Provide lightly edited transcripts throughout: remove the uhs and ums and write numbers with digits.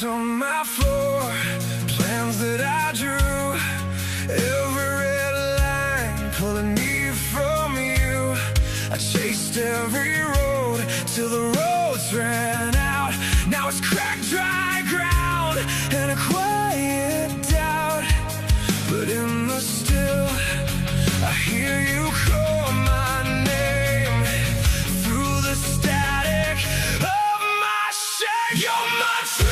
Notes on my floor, plans that I drew, every red line pulling me from you. I chased every road till the roads ran out. Now it's cracked dry ground and a quiet doubt. But in the still, I hear you call my name through the static of my shame. You're my true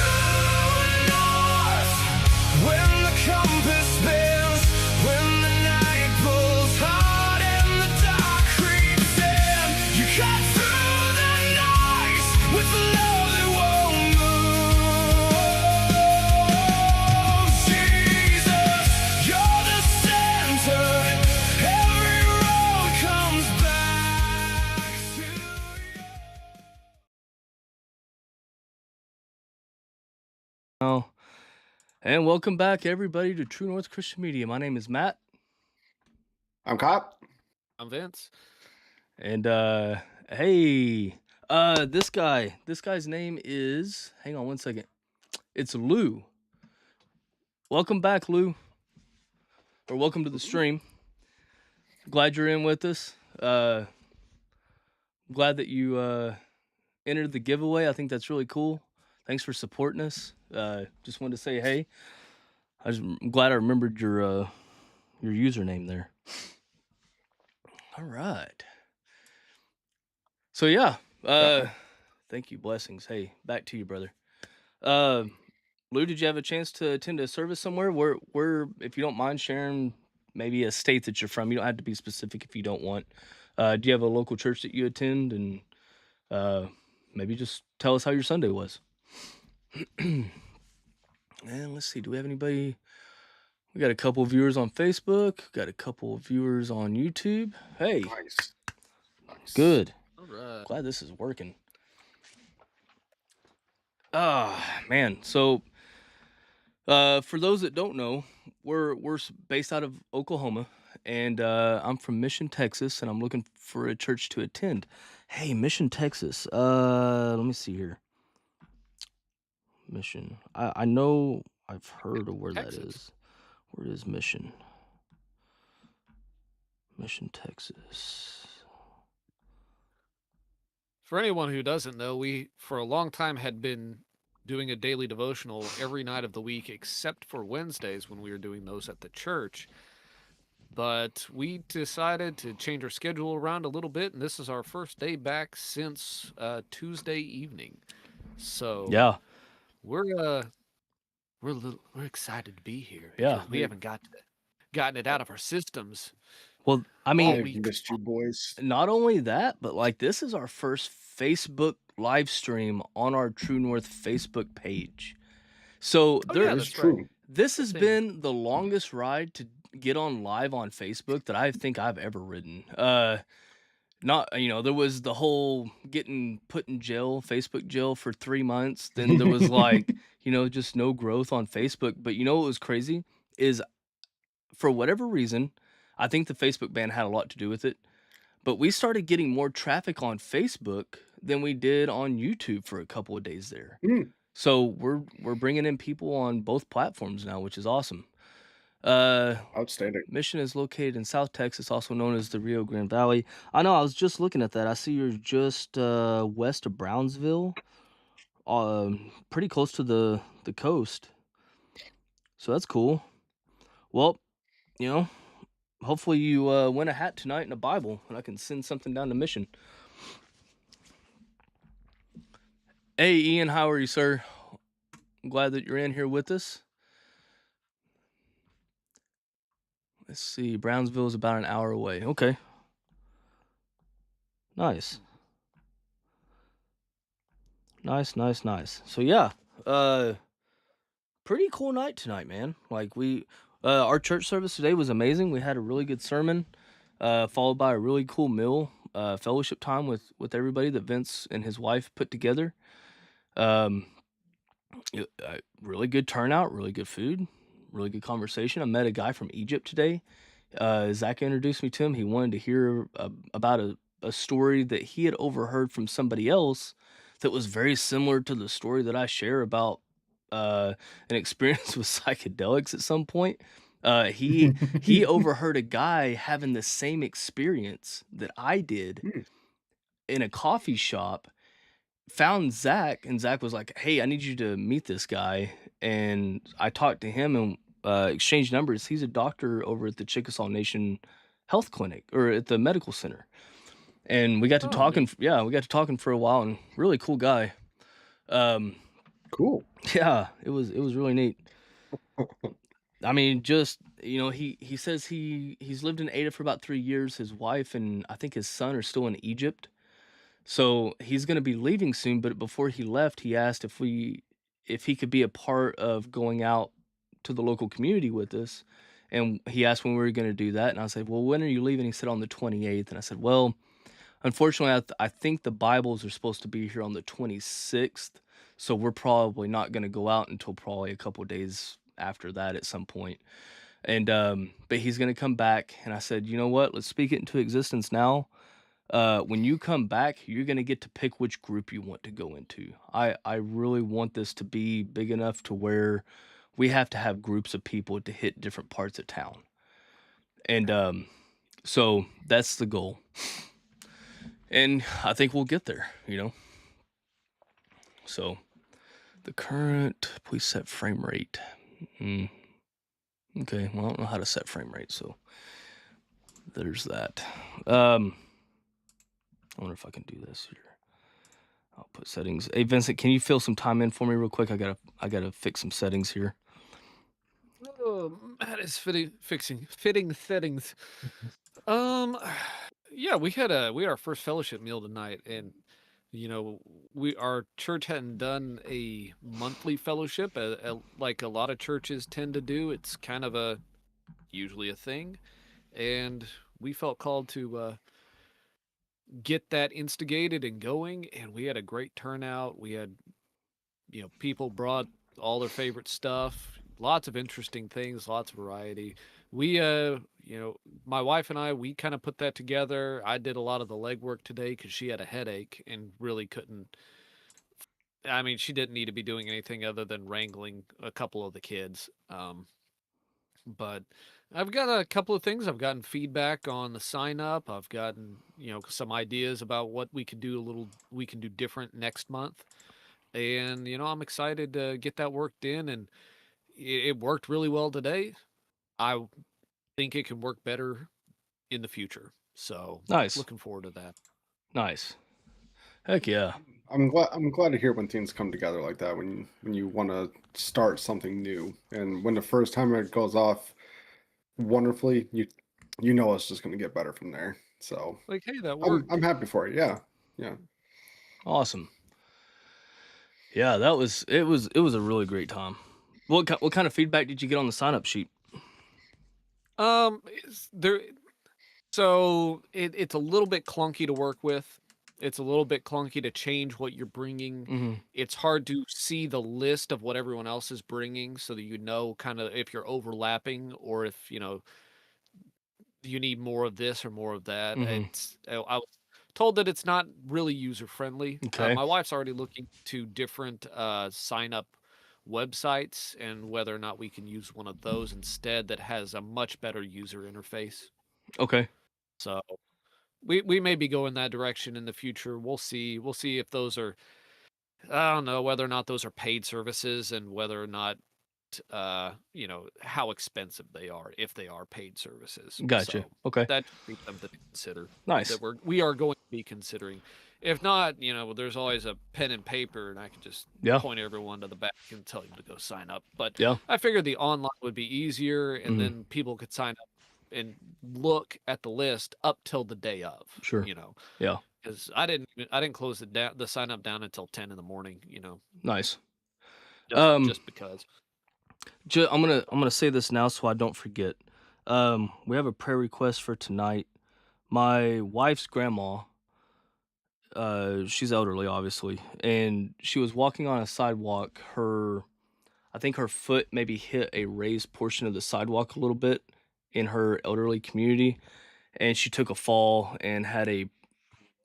north. When the compass bends, when the night pulls hard and the dark creeps in, you cut through the noise with love that won't move. Jesus, you're the center. Every road comes back to you. Oh, and welcome back, everybody, to True North Christian Media. My name is Matt, I'm Cop. I'm Vince. and hey, this guy's name is. Hang on one second. It's Lou. Welcome back, Lou, or welcome to the stream. Glad you're in with us. Glad that you entered the giveaway. I think that's really cool. Thanks for supporting us. Just wanted to say hey. I'm glad I remembered your username there. All right. So yeah, thank you, blessings. Hey, back to you, brother. Lou, did you have a chance to attend a service somewhere? Where, if you don't mind sharing, maybe a state that you're from. You don't have to be specific if you don't want. Do you have a local church that you attend, and maybe just tell us how your Sunday was. And let's see, do we have anybody? We got a couple of viewers on Facebook. Got a couple of viewers on YouTube. Hey, Nice. good. All right. Glad this is working. Man. So, for those that don't know, we're based out of Oklahoma, and I'm from Mission, Texas, and I'm looking for a church to attend. Hey, Mission, Texas. Let me see here. Mission. I know I've heard of where that Texas. is. Where is Mission? Mission, Texas. For anyone who doesn't know, we for a long time had been doing a daily devotional every night of the week except for Wednesdays when we were doing those at the church. But we decided to change our schedule around a little bit, and this is our first day back since Tuesday evening. So Yeah. we're excited to be here Yeah. because we haven't gotten it out of our systems. Well, I all mean, week. I've missed you, boys. not only that, but like this is our first Facebook live stream on our True North Facebook page. So Oh, there, yeah, It's that's true. right. this has Same. been the longest ride to get on live on Facebook that I think I've ever ridden. Not, there was the whole getting put in jail, Facebook jail for 3 months. Then there was like, just no growth on Facebook. But what was crazy is, for whatever reason, I think the Facebook ban had a lot to do with it. But we started getting more traffic on Facebook than we did on YouTube for a couple of days there. Mm. So we're bringing in people on both platforms now, which is awesome. Outstanding. Mission is located in South Texas, also known as the Rio Grande Valley. I know, I was just looking at that. I see you're just west of Brownsville, pretty close to the coast. So that's cool. Well, hopefully you win a hat tonight and a Bible, and I can send something down to Mission. Hey, Ian, how are you, sir? I'm glad that you're in here with us. Let's see. Brownsville is about an hour away. Okay. Nice. Nice. So yeah, pretty cool night tonight, man. Like our church service today was amazing. We had a really good sermon, followed by a really cool meal, fellowship time with everybody that Vince and his wife put together. Really good turnout, really good food, really good conversation. I met a guy from Egypt today. Zach introduced me to him. He wanted to hear about a story that he had overheard from somebody else that was very similar to the story that I share about an experience with psychedelics at some point. He overheard a guy having the same experience that I did Hmm, in a coffee shop, found Zach, and Zach was like, "Hey, I need you to meet this guy." And I talked to him and exchanged numbers. He's a doctor over at the Chickasaw Nation Health Clinic or at the medical center. And we got to Oh, neat. talking. Yeah, we got to talking for a while, and really cool guy. Um, cool. yeah, it was really neat. I mean, just he says he's lived in Ada for about 3 years. His wife and I think his son are still in Egypt. So he's gonna be leaving soon, but before he left, he asked if he could be a part of going out to the local community with us. And he asked when we were gonna do that, and I said, "Well, when are you leaving?" He said, "On the 28th." And I said, "Well, unfortunately, I think the Bibles are supposed to be here on the 26th, so we're probably not gonna go out until probably a couple days after that at some point." And but he's gonna come back, and I said, "You know what? Let's speak it into existence now. When you come back, you're gonna get to pick which group you want to go into. I really want this to be big enough to where we have to have groups of people to hit different parts of town, and so that's the goal, and I think we'll get there. So the current please set frame rate. Mm, okay, well I don't know how to set frame rate, so there's that. I wonder if I can do this here. I'll put settings. Hey Vincent, can you fill some time in for me real quick? I gotta fix some settings here. Oh, that is fitting settings. Um, yeah, we had our first fellowship meal tonight, and our church hadn't done a monthly fellowship like a lot of churches tend to do. It's kind of usually a thing, and we felt called to get that instigated and going, and we had a great turnout. We had people brought all their favorite stuff, lots of interesting things, lots of variety. We my wife and I, we kind of put that together. I did a lot of the legwork today because she had a headache and really couldn't. I mean, she didn't need to be doing anything other than wrangling a couple of the kids. But I've got a couple of things. I've gotten feedback on the sign up. I've gotten, some ideas about what we can do different next month. And, I'm excited to get that worked in, and it worked really well today. I think it can work better in the future. So, Nice, looking forward to that. nice. Heck yeah. I'm glad to hear when things come together like that, when you want to start something new, and when the first time it goes off wonderfully, you know it's just going to get better from there. So Like, hey, that I'm worked. happy for it. Yeah, yeah. Awesome. Yeah, it was a really great time. What kind of feedback did you get on the sign up sheet? There. So it's a little bit clunky to work with. It's a little bit clunky to change what you're bringing. Mm-hmm. It's hard to see the list of what everyone else is bringing so that kind of if you're overlapping or if, you need more of this or more of that. Mm-hmm. I was told that it's not really user friendly. Okay. My wife's already looking to different sign up websites and whether or not we can use one of those instead that has a much better user interface. Okay. So we may be going that direction in the future. We'll see. We'll see if those are I don't know whether or not those are paid services and whether or not how expensive they are if they are paid services. Gotcha. So Okay. that should be something to consider Nice. that we are going to be considering. If not, there's always a pen and paper and I can just Yeah. point everyone to the back and tell you to go sign up. But Yeah. I figured the online would be easier and Mhm. then people could sign up and look at the list up till the day of, Sure. Yeah. because I didn't close the sign up down until 10 in the morning, Nice. just because. I'm gonna say this now so I don't forget. We have a prayer request for tonight. My wife's grandma, she's elderly, obviously, and she was walking on a sidewalk. I think her foot maybe hit a raised portion of the sidewalk a little bit in her elderly community, and she took a fall and had a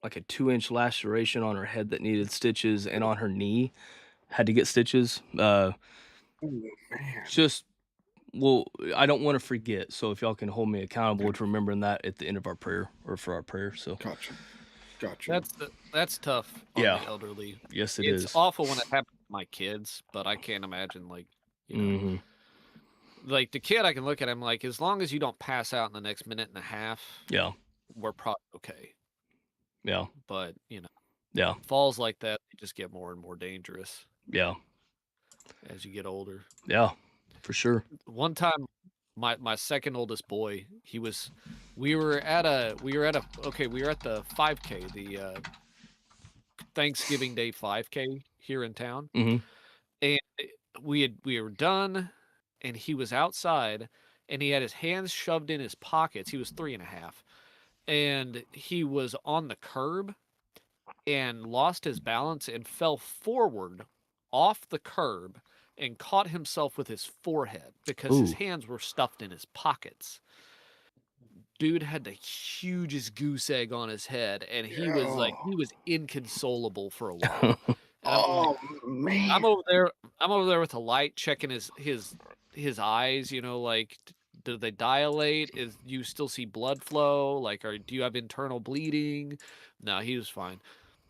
2-inch laceration on her head that needed stitches, and on her knee had to get stitches. Oh, man. Just well, I don't want to forget. So if y'all can hold me accountable to remembering that at the end of our prayer or for our prayer. So Gotcha. That's tough on Yeah. the elderly. yes, it It's is. awful when it happens to my kids, but I can't imagine Mhm. like the kid. I can look at him like, as long as you don't pass out in the next minute and a half, Yeah. we're probably okay. Yeah. But Yeah. falls like that, they just get more and more dangerous Yeah. as you get older. Yeah. For sure. One time, my second oldest boy, we were at the 5K, the Thanksgiving Day 5K here in town, Mhm. and we were done, and he was outside, and he had his hands shoved in his pockets. He was 3.5, and he was on the curb and lost his balance and fell forward off the curb and caught himself with his forehead because his Ooh. hands were stuffed in his pockets. Dude had the hugest goose egg on his head, and he was inconsolable for a while. And Oh, man. I'm over there with a light checking his eyes, like, do they dilate? You still see blood flow? Like, do you have internal bleeding? No, he was fine.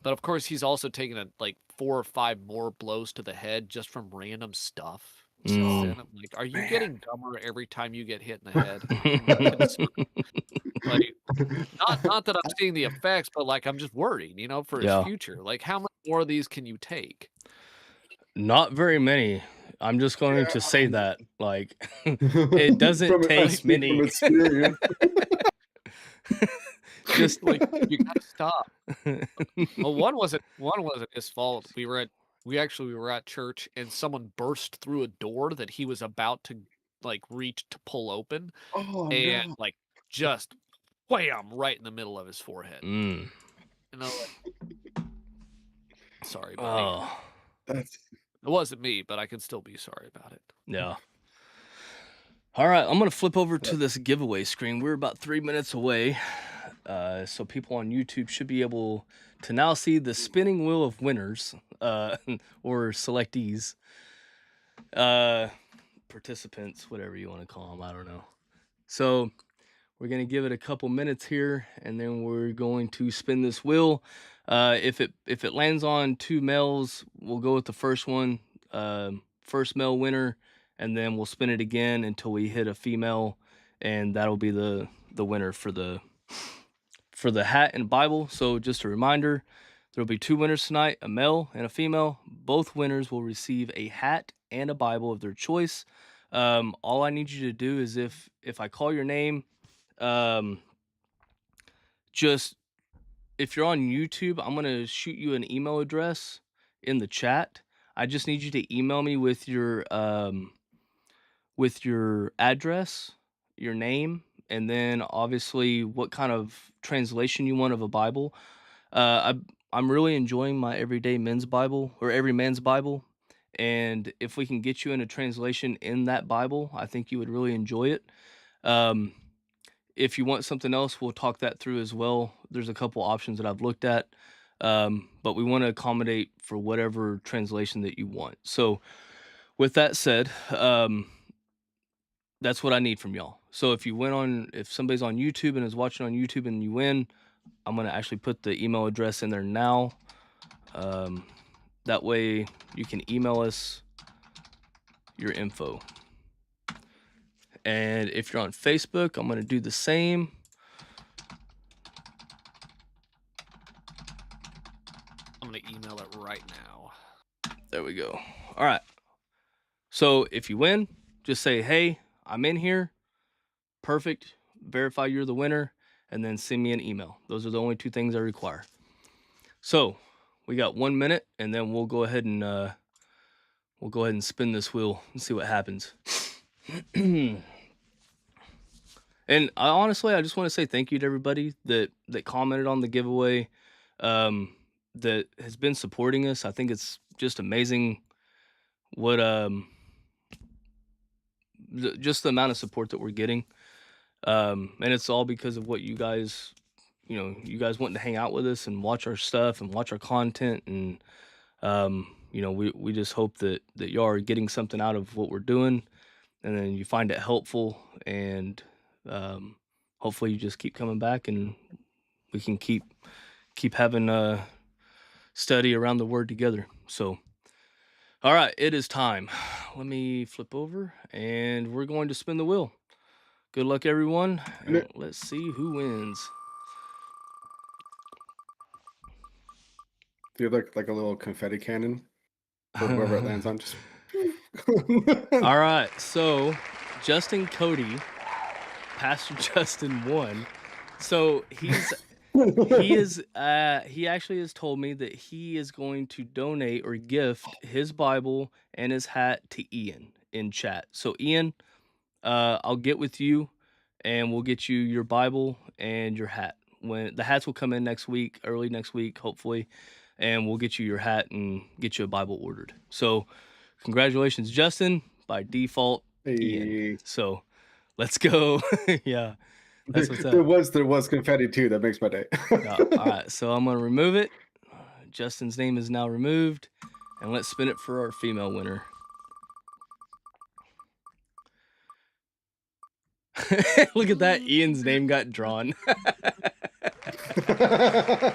But of course, he's also taken like 4 or 5 more blows to the head just from random stuff since then. I'm like, are you Man. getting dumber every time you get hit in the head? I'm concerned. Like, not that I'm seeing the effects, but like I'm just worried, for his Yeah. future. Like, how much more of these can you take? Not very many. I'm just going to say that. Like, it doesn't I take speak many. from experience. Just Like, you gotta stop. Well, one wasn't his fault. We were at church, and someone burst through a door that he was about to like reach to pull open, Oh, and no. like just wham right in the middle of his forehead. Mm. And I was like, sorry, buddy. Oh. That's It wasn't me, but I can still be sorry about it. Yeah. All right, I'm gonna flip over to this giveaway screen. We're about 3 minutes away, so people on YouTube should be able to now see the spinning wheel of winners, or selectees, participants, whatever you want to call them. I don't know. So we're gonna give it a couple minutes here, and then we're going to spin this wheel. If it lands on 2 males, we'll go with the first one, first male winner, and then we'll spin it again until we hit a female, and that'll be the winner for the hat and Bible. So just a reminder, there'll be 2 winners tonight, a male and a female. Both winners will receive a hat and a Bible of their choice. All I need you to do is if I call your name, just if you're on YouTube, I'm gonna shoot you an email address in the chat. I just need you to email me with your address, your name, and then obviously what kind of translation you want of a Bible. I'm really enjoying my Everyday Men's Bible or Every Man's Bible, and if we can get you in a translation in that Bible, I think you would really enjoy it. If you want something else, we'll talk that through as well. There's a couple options that I've looked at, but we want to accommodate for whatever translation that you want. So with that said, that's what I need from y'all. So if somebody's on YouTube and is watching on YouTube and you win, I'm going to actually put the email address in there now. That way you can email us your info. And if you're on Facebook, I'm going to do the same. I'm gonna email it right now. There we go. All right. So if you win, just say, hey, I'm in here. Perfect. Verify you're the winner, and then send me an email. Those are the only 2 things I require. So we got 1 minute, and then we'll go ahead and spin this wheel and see what happens. And I just want to say thank you to everybody that commented on the giveaway, that has been supporting us. I think it's just amazing what just the amount of support that we're getting, and it's all because of what you guys wanting to hang out with us and watch our stuff and watch our content, and we just hope that y'all are getting something out of what we're doing, and then you find it helpful, and hopefully you just keep coming back, and we can keep having a study around the word together. So, all right, it is time. Let me flip over, and we're going to spin the wheel. Good luck, everyone, and let's see who wins. Do you have like a little confetti cannon for whoever it lands on? Just All right, so Justin Cody, Pastor Justin won. So he actually has told me that he is going to donate or gift his Bible and his hat to Ian in chat. So Ian, I'll get with you, and we'll get you your Bible and your hat. When the hats will come in next week, early next week, hopefully, and we'll get you your hat and get you a Bible ordered. So, congratulations, Justin. By default, Ian. Hey. So, let's go. Yeah, that's what's up. There was confetti too. That makes my day. Yeah, all right, so I'm gonna remove it. Justin's name is now removed, and let's spin it for our female winner. Look at that. Ian's name got drawn.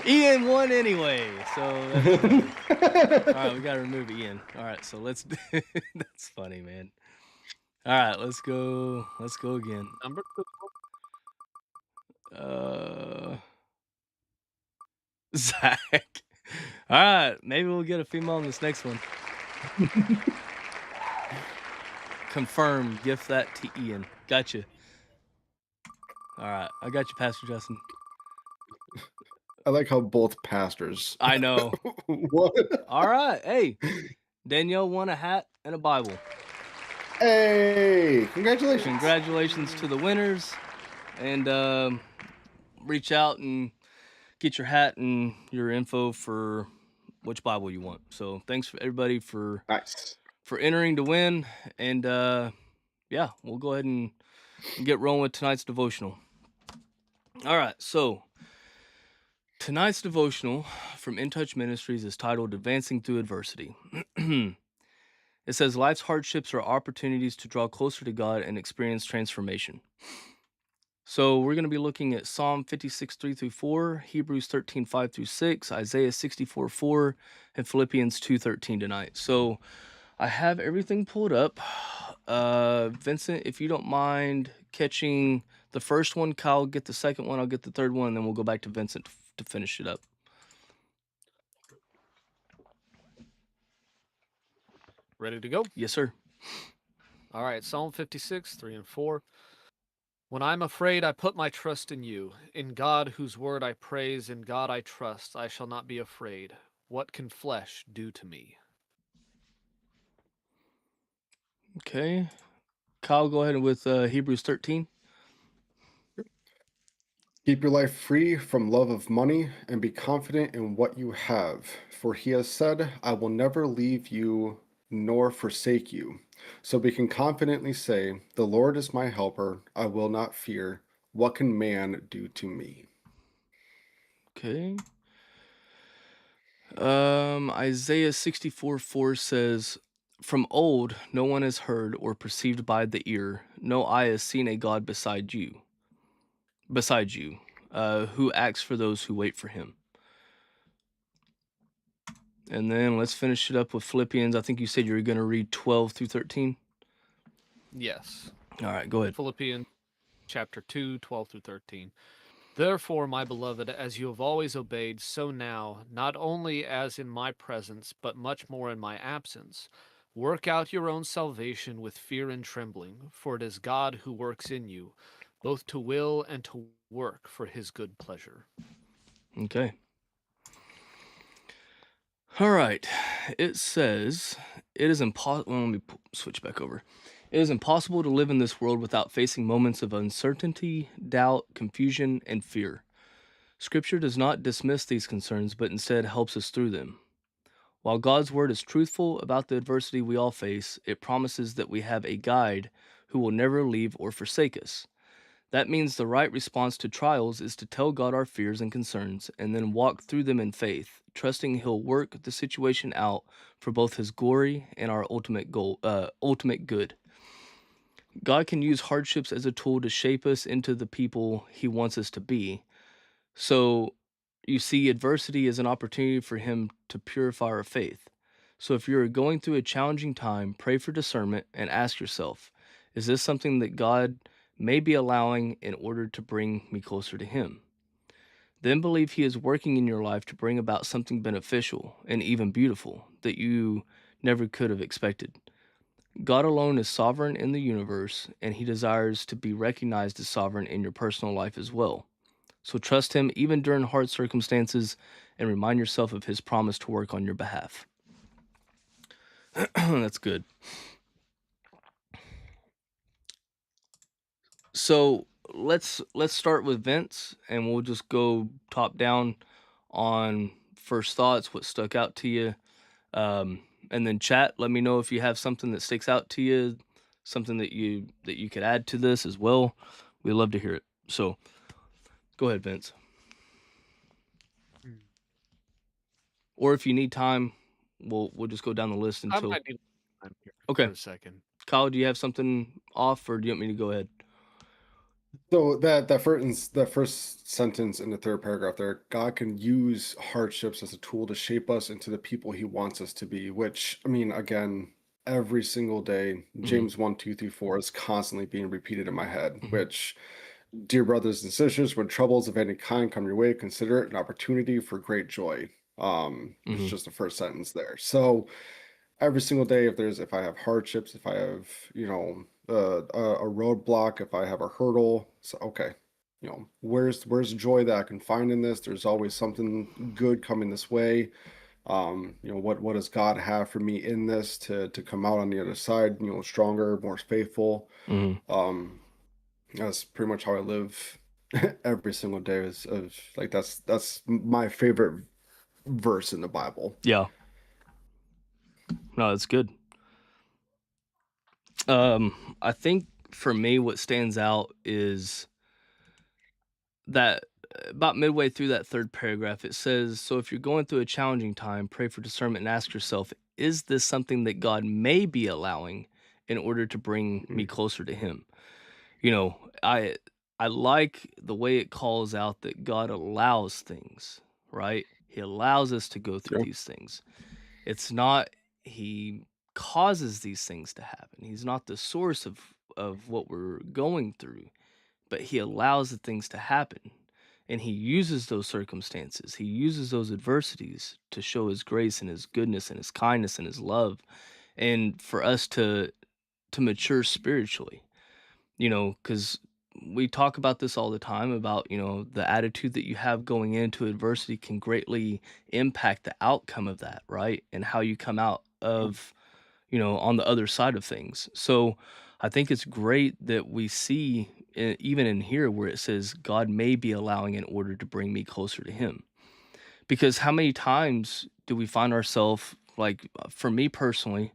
Ian won anyway. So all right, we gotta remove Ian. All right, so let's that's funny, man. All right, let's go again. Number 2. Zach. All right, maybe we'll get a female in this next one. Confirm, gift that to Ian. Gotcha. All right, I got you, Pastor Justin. I like how both pastors. I know. What? All right, hey, Danielle won a hat and a Bible. Hey, congratulations. Congratulations to the winners, and reach out and get your hat and your info for which Bible you want. So thanks for everybody for entering to win, and yeah, we'll go ahead and get rolling with tonight's devotional. All right, so tonight's devotional from In Touch Ministries is titled Advancing Through Adversity. It says, life's hardships are opportunities to draw closer to God and experience transformation. So we're going to be looking at Psalm 56, 3-4, Hebrews 13, 5-6, Isaiah 64, 4, and Philippians 2, 13 tonight. So I have everything pulled up. Vincent, if you don't mind catching the first one, Kyle get the second one, I'll get the third one, and then we'll go back to Vincent to finish it up. Ready to go? Yes, sir. All right, Psalm 56, 3 and 4. When I'm afraid, I put my trust in you. In God, whose word I praise, in God I trust, I shall not be afraid. What can flesh do to me? Okay. Kyle, go ahead with Hebrews 13. Keep your life free from love of money and be confident in what you have. For he has said, I will never leave you nor forsake you. So we can confidently say, the Lord is my helper. I will not fear. What can man do to me? Okay. Isaiah 64, 4 says, from old, no one has heard or perceived by the ear. No eye has seen a God beside you, who acts for those who wait for him. And then let's finish it up with Philippians. I think you said you were going to read 12 through 13. Yes. All right, go ahead. Philippians chapter 2, 12 through 13. Therefore, my beloved, as you have always obeyed, so now, not only as in my presence, but much more in my absence, work out your own salvation with fear and trembling, for it is God who works in you, both to will and to work for his good pleasure. Okay. All right. It says, it is impossible. Let me switch back over. It is impossible to live in this world without facing moments of uncertainty, doubt, confusion, and fear. Scripture does not dismiss these concerns, but instead helps us through them. While God's word is truthful about the adversity we all face, it promises that we have a guide who will never leave or forsake us. That means the right response to trials is to tell God our fears and concerns and then walk through them in faith, trusting He'll work the situation out for both His glory and our ultimate good. God can use hardships as a tool to shape us into the people He wants us to be. So you see, adversity is an opportunity for Him to purify our faith. So if you're going through a challenging time, pray for discernment and ask yourself, is this something that God may be allowing in order to bring me closer to Him? Then believe He is working in your life to bring about something beneficial and even beautiful that you never could have expected. God alone is sovereign in the universe, and He desires to be recognized as sovereign in your personal life as well. So trust Him even during hard circumstances and remind yourself of His promise to work on your behalf. That's good. So let's start with Vince, and we'll just go top down on first thoughts, what stuck out to you, and then chat. Let me know if you have something that sticks out to you, something that you could add to this as well. We love to hear it. So go ahead, Vince. Or if you need time, we'll just go down the list I until. might need time here Okay. for a second. Kyle, do you have something off, or do you want me to go ahead? So that first sentence in the third paragraph there, God can use hardships as a tool to shape us into the people He wants us to be. Which, I mean, again, every single day, James 1, 2 through 4 is constantly being repeated in my head. Which, dear brothers and sisters, when troubles of any kind come your way, consider it an opportunity for great joy. It's just the first sentence there. So every single day, if I have hardships, if I have a roadblock, if I have a hurdle, so okay, where's the joy that I can find in this? There's always something good coming this way. What does God have for me in this to come out on the other side, stronger, more faithful. That's pretty much how I live every single day. Is of like that's my favorite verse in the Bible. Yeah. No, that's good. I think for me, what stands out is that about midway through that third paragraph, it says, so if you're going through a challenging time, pray for discernment and ask yourself, is this something that God may be allowing in order to bring me closer to Him? I like the way it calls out that God allows things, right? He allows us to go through Yeah. these things. It's not He causes these things to happen. He's not the source of what we're going through, but He allows the things to happen. And He uses those circumstances. He uses those adversities to show His grace and His goodness and His kindness and His love, and for us to mature spiritually. Because we talk about this all the time about, the attitude that you have going into adversity can greatly impact the outcome of that, right? And how you come out of, on the other side of things. So I think it's great that we see, even in here, where it says, God may be allowing in order to bring me closer to Him. Because how many times do we find ourselves, like for me personally,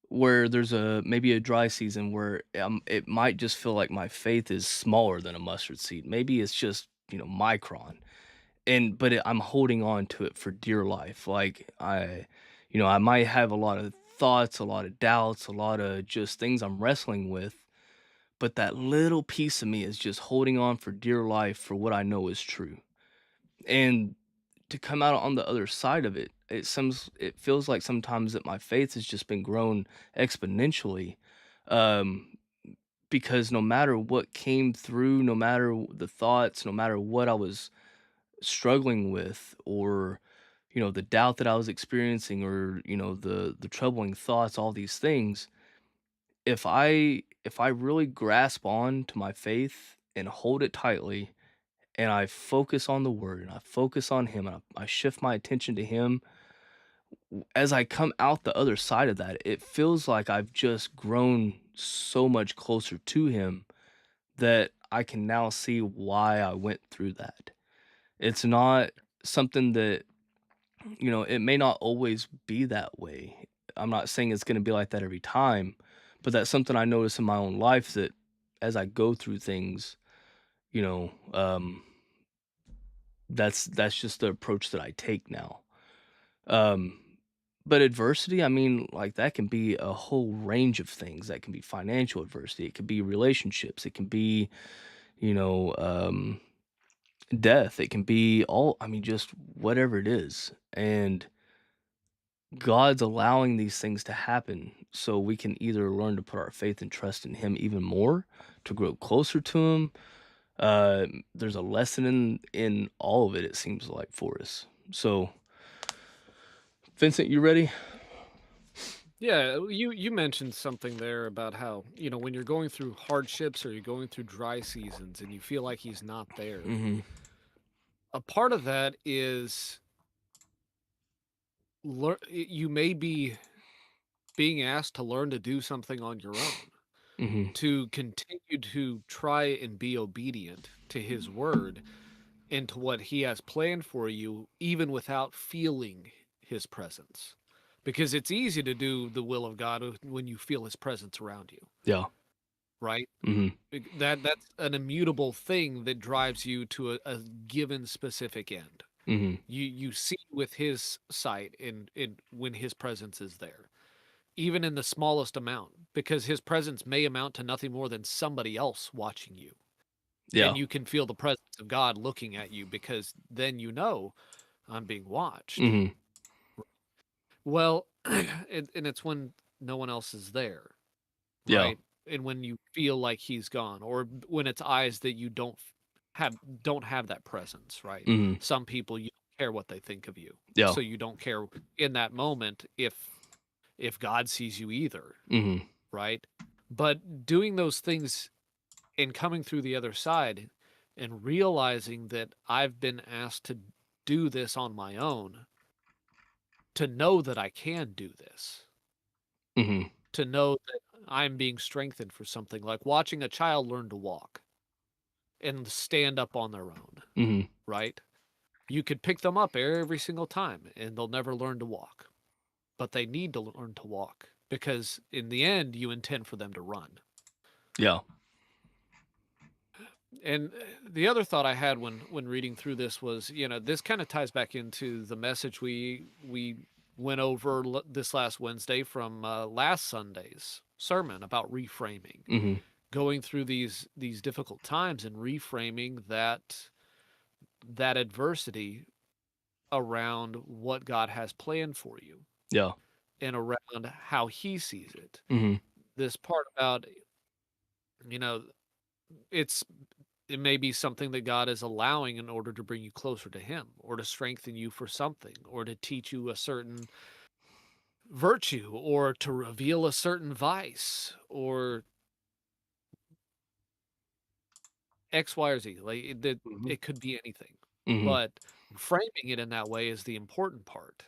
where there's maybe a dry season where it might just feel like my faith is smaller than a mustard seed. Maybe it's just, micron. I'm holding on to it for dear life. Like I might have a lot of thoughts, a lot of doubts, a lot of just things I'm wrestling with, but that little piece of me is just holding on for dear life for what I know is true. And to come out on the other side of it, it feels like sometimes that my faith has just been grown exponentially, um, because no matter what came through, no matter the thoughts, no matter what I was struggling with, or the doubt that I was experiencing, or the troubling thoughts, all these things, if I really grasp on to my faith and hold it tightly, and I focus on the word, and I focus on Him, and I shift my attention to Him, as I come out the other side of that, it feels like I've just grown so much closer to Him that I can now see why I went through that. It's not something that, it may not always be that way. I'm not saying it's going to be like that every time, but that's something I notice in my own life, that as I go through things, you know, um, that's just the approach that I take now. Um, but adversity, I mean, like that can be a whole range of things. That can be financial adversity. It could be relationships. It can be, you know, death. It can be all, I mean, just whatever it is. And God's allowing these things to happen so we can either learn to put our faith and trust in Him even more, to grow closer to Him. There's a lesson in all of it. It seems like for us. So, Vincent, you ready? Yeah, you mentioned something there about how, when you're going through hardships or you're going through dry seasons and you feel like he's not there. Mm-hmm. A part of that is you may be being asked to learn to do something on your own, Mm-hmm. to continue to try and be obedient to his word and to what he has planned for you, even without feeling his presence. Because it's easy to do the will of God when you feel his presence around you, Yeah. right? Mm-hmm. That's an immutable thing that drives you to a given specific end. Mm-hmm. You see with his sight in when his presence is there, even in the smallest amount, because his presence may amount to nothing more than somebody else watching you. Yeah. And you can feel the presence of God looking at you, because then I'm being watched. Mm-hmm. Well, and it's when no one else is there, Yeah. right? And when you feel like he's gone, or when it's eyes that you don't have that presence, right? Mm-hmm. Some people, you don't care what they think of you, Yeah. so you don't care in that moment if God sees you either, Mm-hmm. right? But doing those things and coming through the other side and realizing that I've been asked to do this on my own, to know that I can do this, Mm-hmm. to know that I'm being strengthened for something, like watching a child learn to walk and stand up on their own, Mm-hmm. right? You could pick them up every single time and they'll never learn to walk, but they need to learn to walk, because in the end, you intend for them to run. Yeah. And the other thought I had when reading through this was, this kind of ties back into the message we went over this last Wednesday from last Sunday's sermon about reframing, Mm-hmm. going through these difficult times and reframing that adversity around what God has planned for you Yeah. and around how he sees it. Mm-hmm. This part about, you know, it's it may be something that God is allowing in order to bring you closer to him, or to strengthen you for something, or to teach you a certain virtue, or to reveal a certain vice, or X, Y, or Z. Like Mhm. it could be anything. Mm-hmm. But framing it in that way is the important part.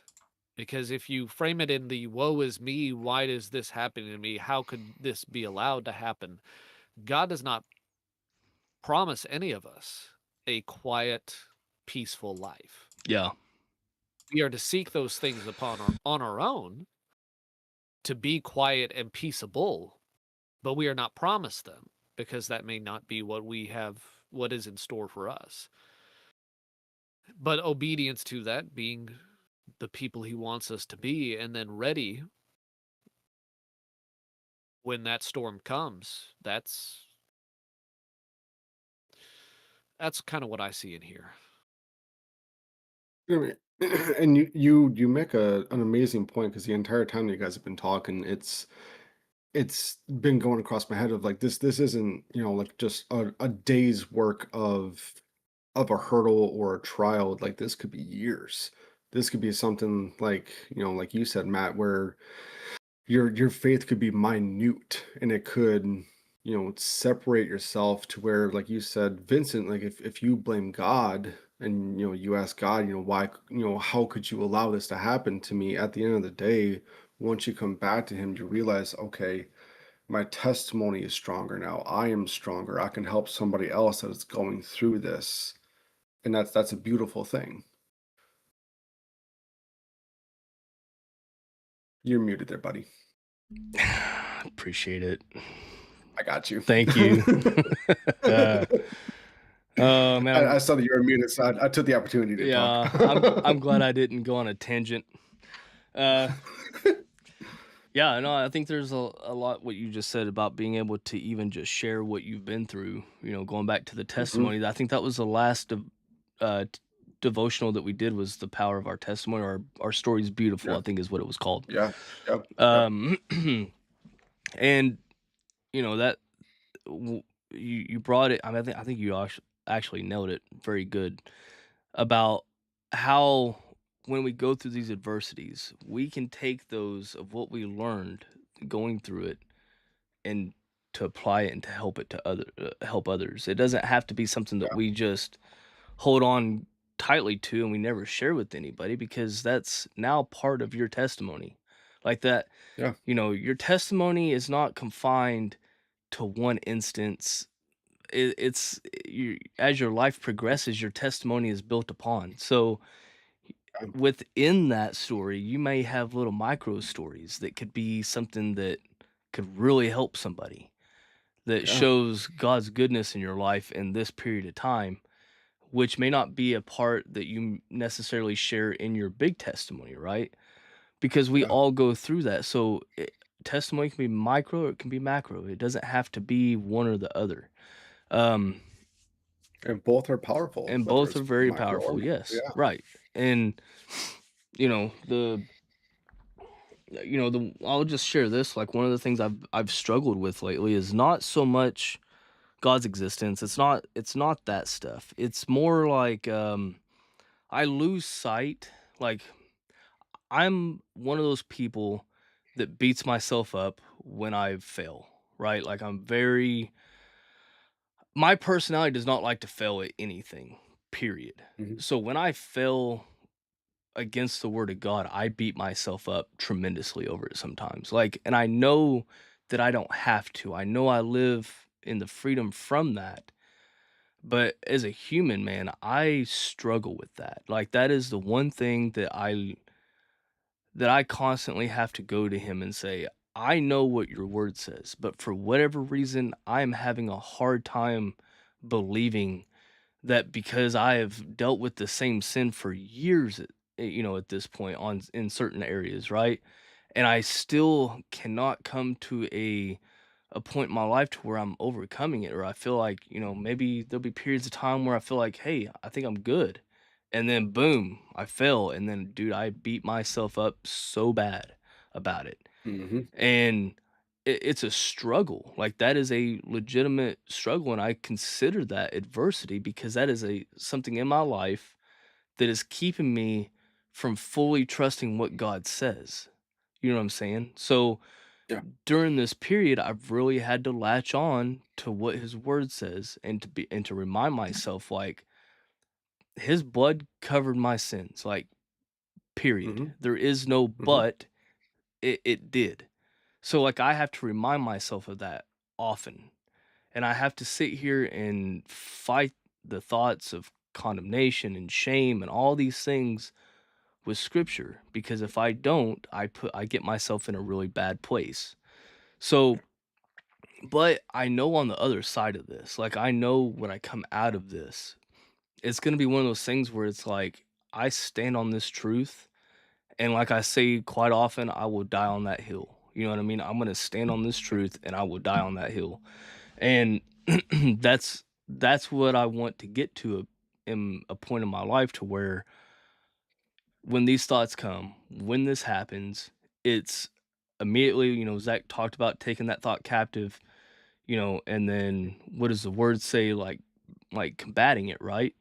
Because if you frame it in the woe is me, why is this happening to me? How could this be allowed to happen? God does not promise any of us a quiet, peaceful life. Yeah. We are to seek those things on our own, to be quiet and peaceable, but we are not promised them, because that may not be what is in store for us. But obedience to that, being the people he wants us to be, and then ready when that storm comes, that's kind of what I see in here. I mean, and you make an amazing point, because the entire time you guys have been talking, it's been going across my head of like, this isn't, like just a day's work of a hurdle or a trial. Like, this could be years. This could be something like, like you said, Matt, where your faith could be minute, and it could, separate yourself to where, like you said, Vincent, like if you blame God, and you ask God, why, how could you allow this to happen to me? At the end of the day, once you come back to him, you realize, okay, my testimony is stronger now. I am stronger. I can help somebody else that is going through this. And that's a beautiful thing. You're muted there, buddy. Appreciate it. I got you. Thank you. uh, Oh man, I saw that you were muted, so I took the opportunity to talk. yeah, I'm glad I didn't go on a tangent. Uh, yeah, no, I think there's a lot what you just said about being able to even just share what you've been through. Going back to the Mhm. testimony. I think that was the last devotional that we did was the power of our testimony. Our story's beautiful, Yeah, I think is what it was called. yeah, yep, yep. Um, and that you brought it. I mean, I think you actually nailed it very good about how when we go through these adversities, we can take those of what we learned going through it and to apply it and to help others. It doesn't have to be something that Yeah, we just hold on tightly to and we never share with anybody because that's now part of your testimony. Like that, yeah, your testimony is not confined to one instance. It's as your life progresses, your testimony is built upon. So yeah, within that story, you may have little micro stories that could be something that could really help somebody that yeah, shows God's goodness in your life in this period of time, which may not be a part that you necessarily share in your big testimony, right? Because we yeah. all go through that. So testimony can be micro or it can be macro. It doesn't have to be one or the other. Um, And both are powerful, and whether both are it's very micro or powerful. macro. Yes, Yeah. right. And the I'll just share this. Like one of the things I've struggled with lately is not so much God's existence. It's not that stuff. It's more like I lose sight. Like I'm one of those people that beats myself up when I fail, right? Like my personality does not like to fail at anything, period. Mhm. So when I fail against the word of God, I beat myself up tremendously over it sometimes. Like, and I know that I don't have to. I know I live in the freedom from that. But as a human, man, I struggle with that. Like that is the one thing that I constantly have to go to him and say, I know what your word says, but for whatever reason, I'm having a hard time believing that because I have dealt with the same sin for years, at this point in certain areas, right? And I still cannot come to a point in my life to where I'm overcoming it, or I feel like, maybe there'll be periods of time where I feel like, hey, I think I'm good. And then boom, I fell. And then, dude, I beat myself up so bad about it. Mhm. And it's a struggle. Like that is a legitimate struggle. And I consider that adversity because that is something in my life that is keeping me from fully trusting what God says. You know what I'm saying? So, Yeah. during this period, I've really had to latch on to what his word says and to remind myself like his blood covered my sins, like period. Mhm. There is no Mhm. but, it did. So like I have to remind myself of that often. And I have to sit here and fight the thoughts of condemnation and shame and all these things with scripture because if I don't, I get myself in a really bad place. So but I know on the other side of this, like, I know when I come out of this, it's gonna be one of those things where it's like, I stand on this truth, and like I say quite often, I will die on that hill. You know what I mean? I'm gonna stand on this truth, and I will die on that hill. And that's what I want to get to in a point in my life to where when these thoughts come, when this happens, it's immediately, Zach talked about taking that thought captive, and then what does the word say, like combating it, right?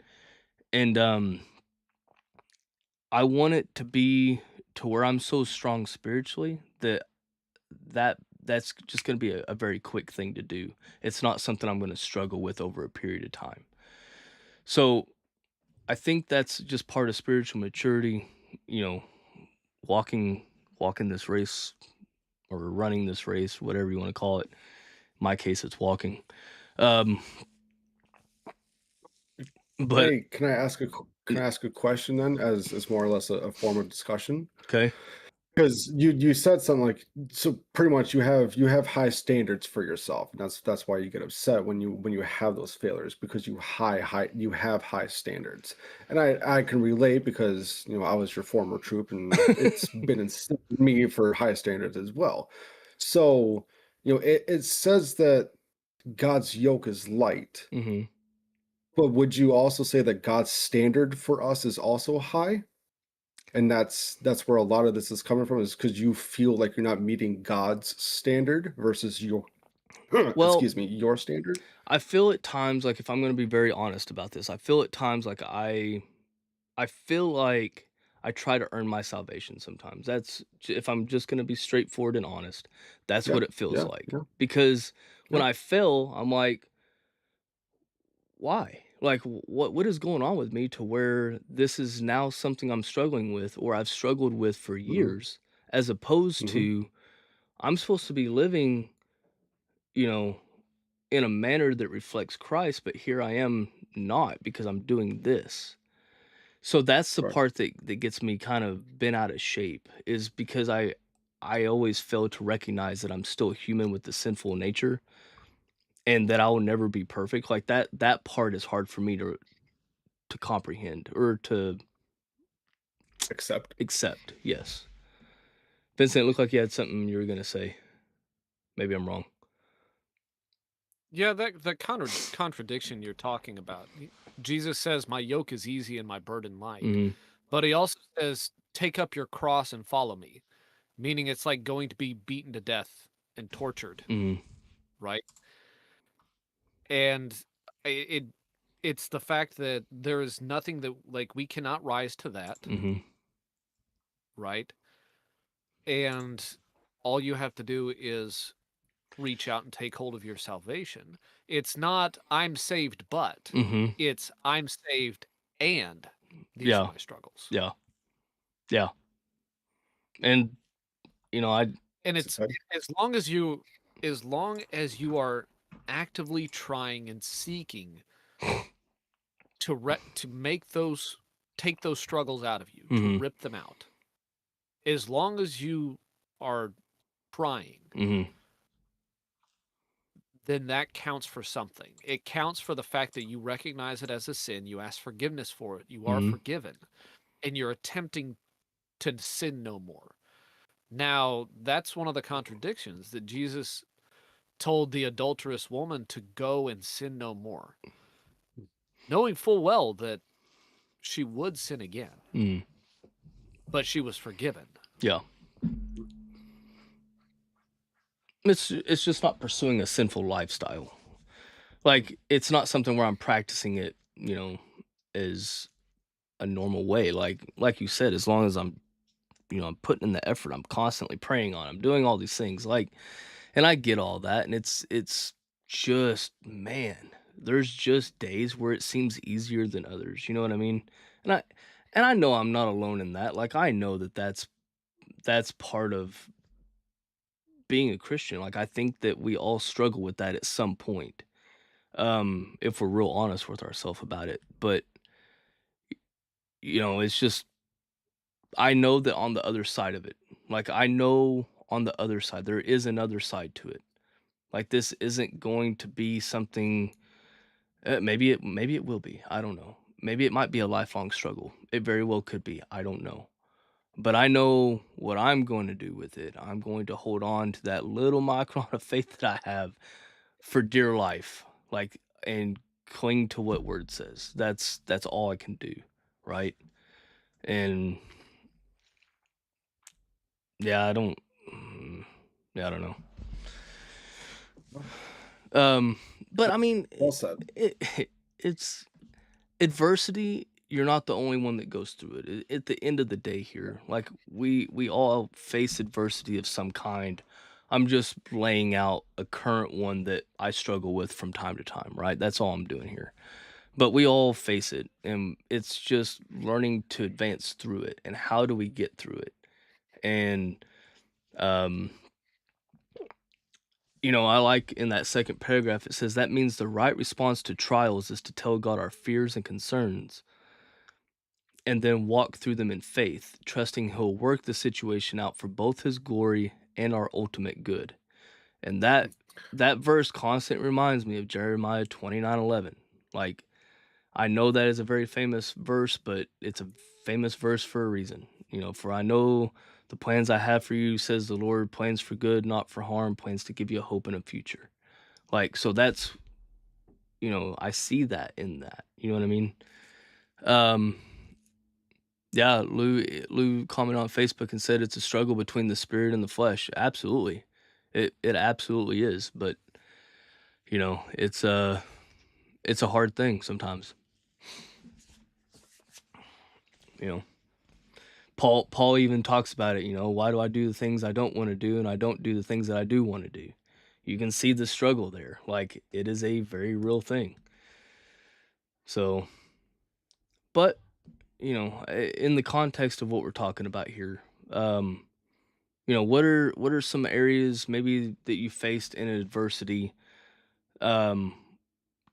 And I want it to be to where I'm so strong spiritually that's just going to be a very quick thing to do. It's not something I'm going to struggle with over a period of time. So I think that's just part of spiritual maturity, you know, walking walking this race or running this race, whatever you want to call it. In my case, it's walking. Um, but Hey, can I ask a question then, as more or less a form of discussion? okay. Because you said something like, so pretty much you have high standards for yourself, and that's why you get upset when you have those failures, because you have high standards. And I can relate, because I was your former troop, and it's been instilled in me for high standards as well. So it says that God's yoke is light, Hmm. but would you also say that God's standard for us is also high? And that's where a lot of this is coming from, is because you feel like you're not meeting God's standard versus your Well, excuse me, your standard. I feel at times, like, if I'm going to be very honest about this, I feel at times like I feel like I try to earn my salvation sometimes. If I'm just going to be straightforward and honest, that's Yeah, what it feels yeah, like. yeah, Because when yeah. I fail, I'm like, why? Like, what is going on with me to where this is now something I'm struggling with, or I've struggled with for Hmm. years, as opposed Hmm. to I'm supposed to be living, you know, in a manner that reflects Christ, but here I am not, because I'm doing this. So that's the Right. part that gets me kind of bent out of shape, is because I always fail to recognize that I'm still human with the sinful nature, and that I will never be perfect. Like, that part is hard for me to comprehend or to Except. accept. Yes. Vincent, it looked like you had something you were gonna say. Maybe I'm wrong. Yeah, that contradiction you're talking about. Jesus says, "My yoke is easy and my burden light," Mhm. but he also says, "Take up your cross and follow me," meaning it's like going to be beaten to death and tortured, Mhm. right? And it it's the fact that there is nothing that, like, we cannot rise to that, Mhm. right? And all you have to do is reach out and take hold of your salvation. It's not I'm saved, but Mhm. it's I'm saved and these are Yeah. my struggles. Yeah. Yeah. And I And So, it's as long as you are actively trying and seeking to make those take those struggles out of you, to mhm. rip them out. As long as you are trying, Mhm. then that counts for something. It counts for the fact that you recognize it as a sin, you ask forgiveness for it, you are Mhm. forgiven, and you're attempting to sin no more. Now, that's one of the contradictions that Jesus told the adulterous woman to go and sin no more, knowing full well that she would sin again, Mhm. but she was forgiven. Yeah. It's just not pursuing a sinful lifestyle. Like, it's not something where I'm practicing it, as a normal way. Like you said, as long as I'm putting in the effort, I'm constantly praying on, I'm doing all these things. Like, and I get all that, and it's just, man, there's just days where it seems easier than others. You know what I mean? And I know I'm not alone in that. Like, I know that that's part of being a Christian. Like, I think that we all struggle with that at some point. If we're real honest with ourselves about it. But it's just, I know that on the other side of it, like, I know on the other side there is another side to it. Like, this isn't going to be something. Maybe it will be. I don't know. Maybe it might be a lifelong struggle. It very well could be. I don't know. But I know what I'm going to do with it. I'm going to hold on to that little micron of faith that I have for dear life, like, and cling to what word says. That's all I can do, right? And yeah, I don't. mm, Yeah, I don't know. Um, but I mean, well said. it's adversity. You're not the only one that goes through it. At the end of the day, here, like, we all face adversity of some kind. I'm just laying out a current one that I struggle with from time to time, right? That's all I'm doing here. But we all face it, and it's just learning to advance through it. And how do we get through it? And um, I like in that second paragraph, it says that means the right response to trials is to tell God our fears and concerns. and then walk through them in faith, trusting he'll work the situation out for both his glory and our ultimate good. And that verse constant reminds me of Jeremiah 29:11. Like, I know that is a very famous verse, but it's a famous verse for a reason. For I know the plans I have for you, says the Lord, plans for good, not for harm, plans to give you a hope and a future. Like, so that's, I see that in that. You know what I mean? Um, yeah, Lou commented on Facebook and said it's a struggle between the spirit and the flesh. Absolutely. It absolutely is, but it's a hard thing sometimes. You know. Paul even talks about it, why do I do the things I don't want to do and I don't do the things that I do want to do? You can see the struggle there. Like, it is a very real thing. So, but in the context of what we're talking about here, what are some areas maybe that you faced in adversity? Um,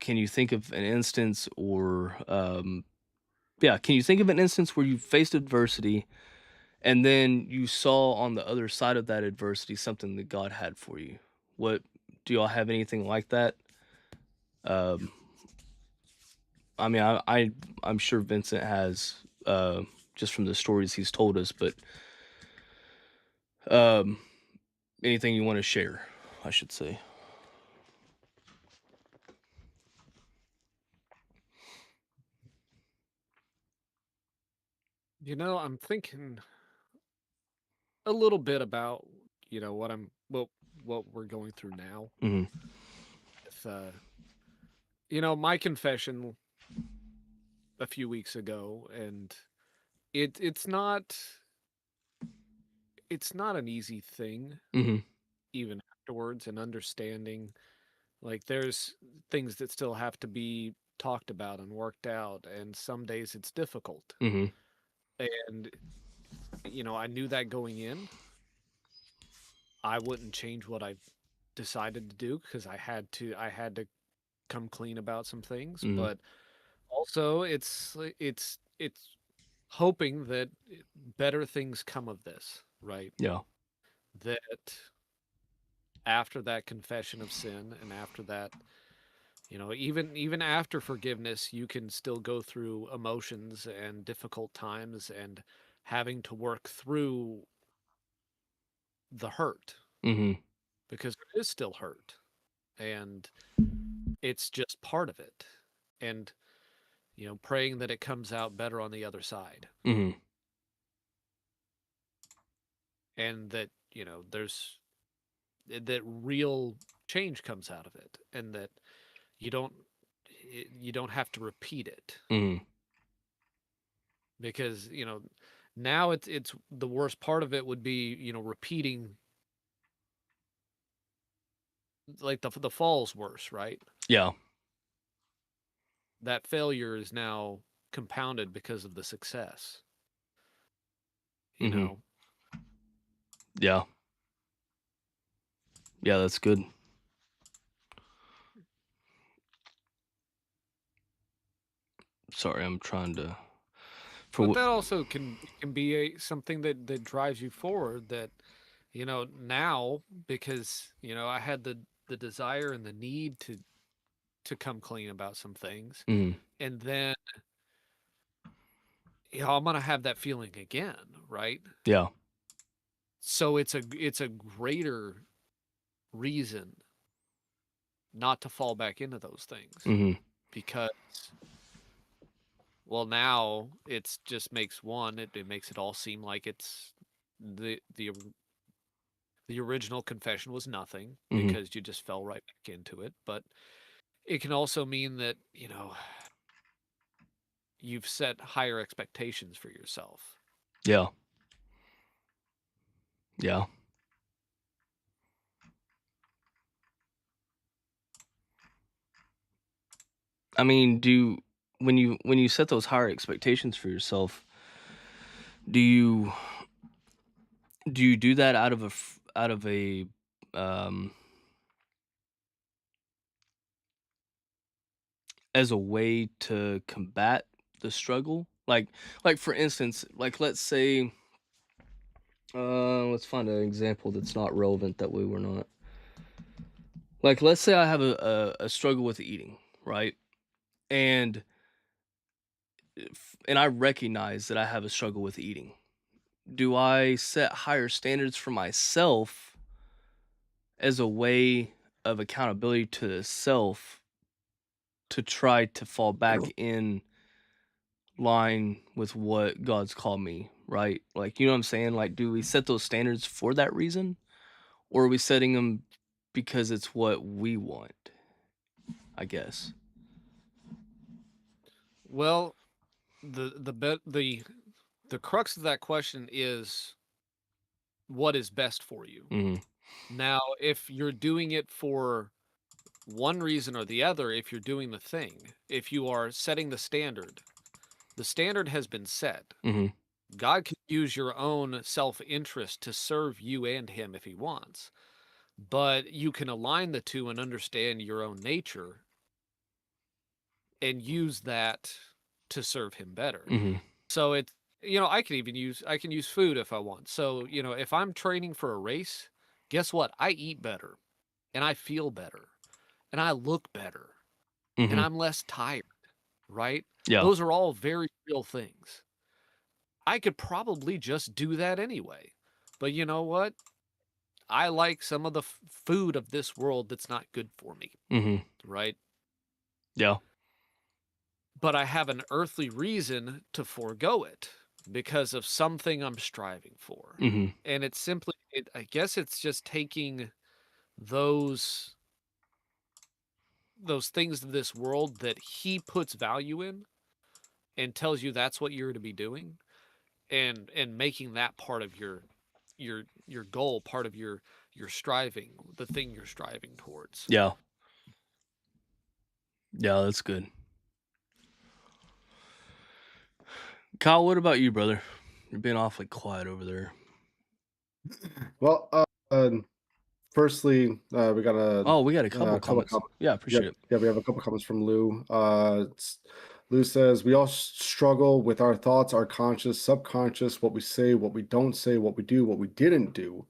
can you think of an instance, or yeah, can you think of an instance where you faced adversity and then you saw on the other side of that adversity something that God had for you? What do y'all have anything like that? Um, I mean, I'm sure Vincent has, just from the stories he's told us, but um, anything you want to share, I should say. I'm thinking a little bit about, what we're going through now. Hmm. With, my confession a few weeks ago, and it's not an easy thing, Hmm. even afterwards, and understanding, like, there's things that still have to be talked about and worked out, and some days it's difficult. Hmm. And I knew that going in. I wouldn't change what I decided to do, because I had to come clean about some things. Hmm. But also, it's hoping that better things come of this, right? Yeah. That after that confession of sin, and after that, even after forgiveness, you can still go through emotions and difficult times, and having to work through the hurt, Hmm. because there is still hurt, and it's just part of it. And praying that it comes out better on the other side, Hmm. and that there's that real change comes out of it, and that you don't you don't have to repeat it. Hmm. Because now it's the worst part of it would be repeating, like the fall's worse, right? Yeah. That failure is now compounded because of the success, you Hmm. know Yeah. Yeah, that's good. Sorry, I'm trying to. For but what? that also can be something that drives you forward, that now, because I had the desire and the need to come clean about some things, Hmm. and then I'm gonna have that feeling again, right? Yeah. So it's a greater reason not to fall back into those things, Hmm. because, well, now it's just makes it makes it all seem like it's the original confession was nothing, Hmm. because you just fell right back into it. But it can also mean that you've set higher expectations for yourself. Yeah. Yeah. I mean, when you set those higher expectations for yourself, do you do that out of a um as a way to combat the struggle, Like like for instance, like let's say let's find an example that's not relevant that way we're not. Like let's say I have a struggle with eating, right? And and I recognize that I have a struggle with eating. Do I set higher standards for myself as a way of accountability to the self to try to fall back in line with what God's called me, right? Like, you know what I'm saying? Like, do we set those standards for that reason? Or are we setting them because it's what we want? I guess. Well, the crux of that question is what is best for you. Mm-hmm. Now, if you're doing it for one reason or the other, if you're doing the thing, if you are setting the standard has been set. Mm-hmm. God can use your own self-interest to serve you and him if he wants. But you can align the two and understand your own nature and use that to serve him better. Mm-hmm. So it's, I can use food if I want. So, if I'm training for a race, guess what? I eat better and I feel better and I look better and Mm-hmm. I'm less tired, right? Yeah. Those are all very real things. I could probably just do that anyway. But you know what? I like some of the food of this world that's not good for me, Mm-hmm. right? Yeah. But I have an earthly reason to forego it because of something I'm striving for. Mm-hmm. And it's simply, I guess it's just taking those things of this world that he puts value in and tells you that's what you're to be doing, and making that part of your goal, part of your striving, the thing you're striving towards. Yeah. Yeah, that's good. Kyle, what about you, brother? You're being awfully quiet over there. Well, firstly, we got Oh, we got a couple couple comments. Yeah, appreciate it. yeah, we have a couple comments from Lou. Lou says we all struggle with our thoughts, our conscious, subconscious, what we say, what we don't say, what we do, what we didn't do.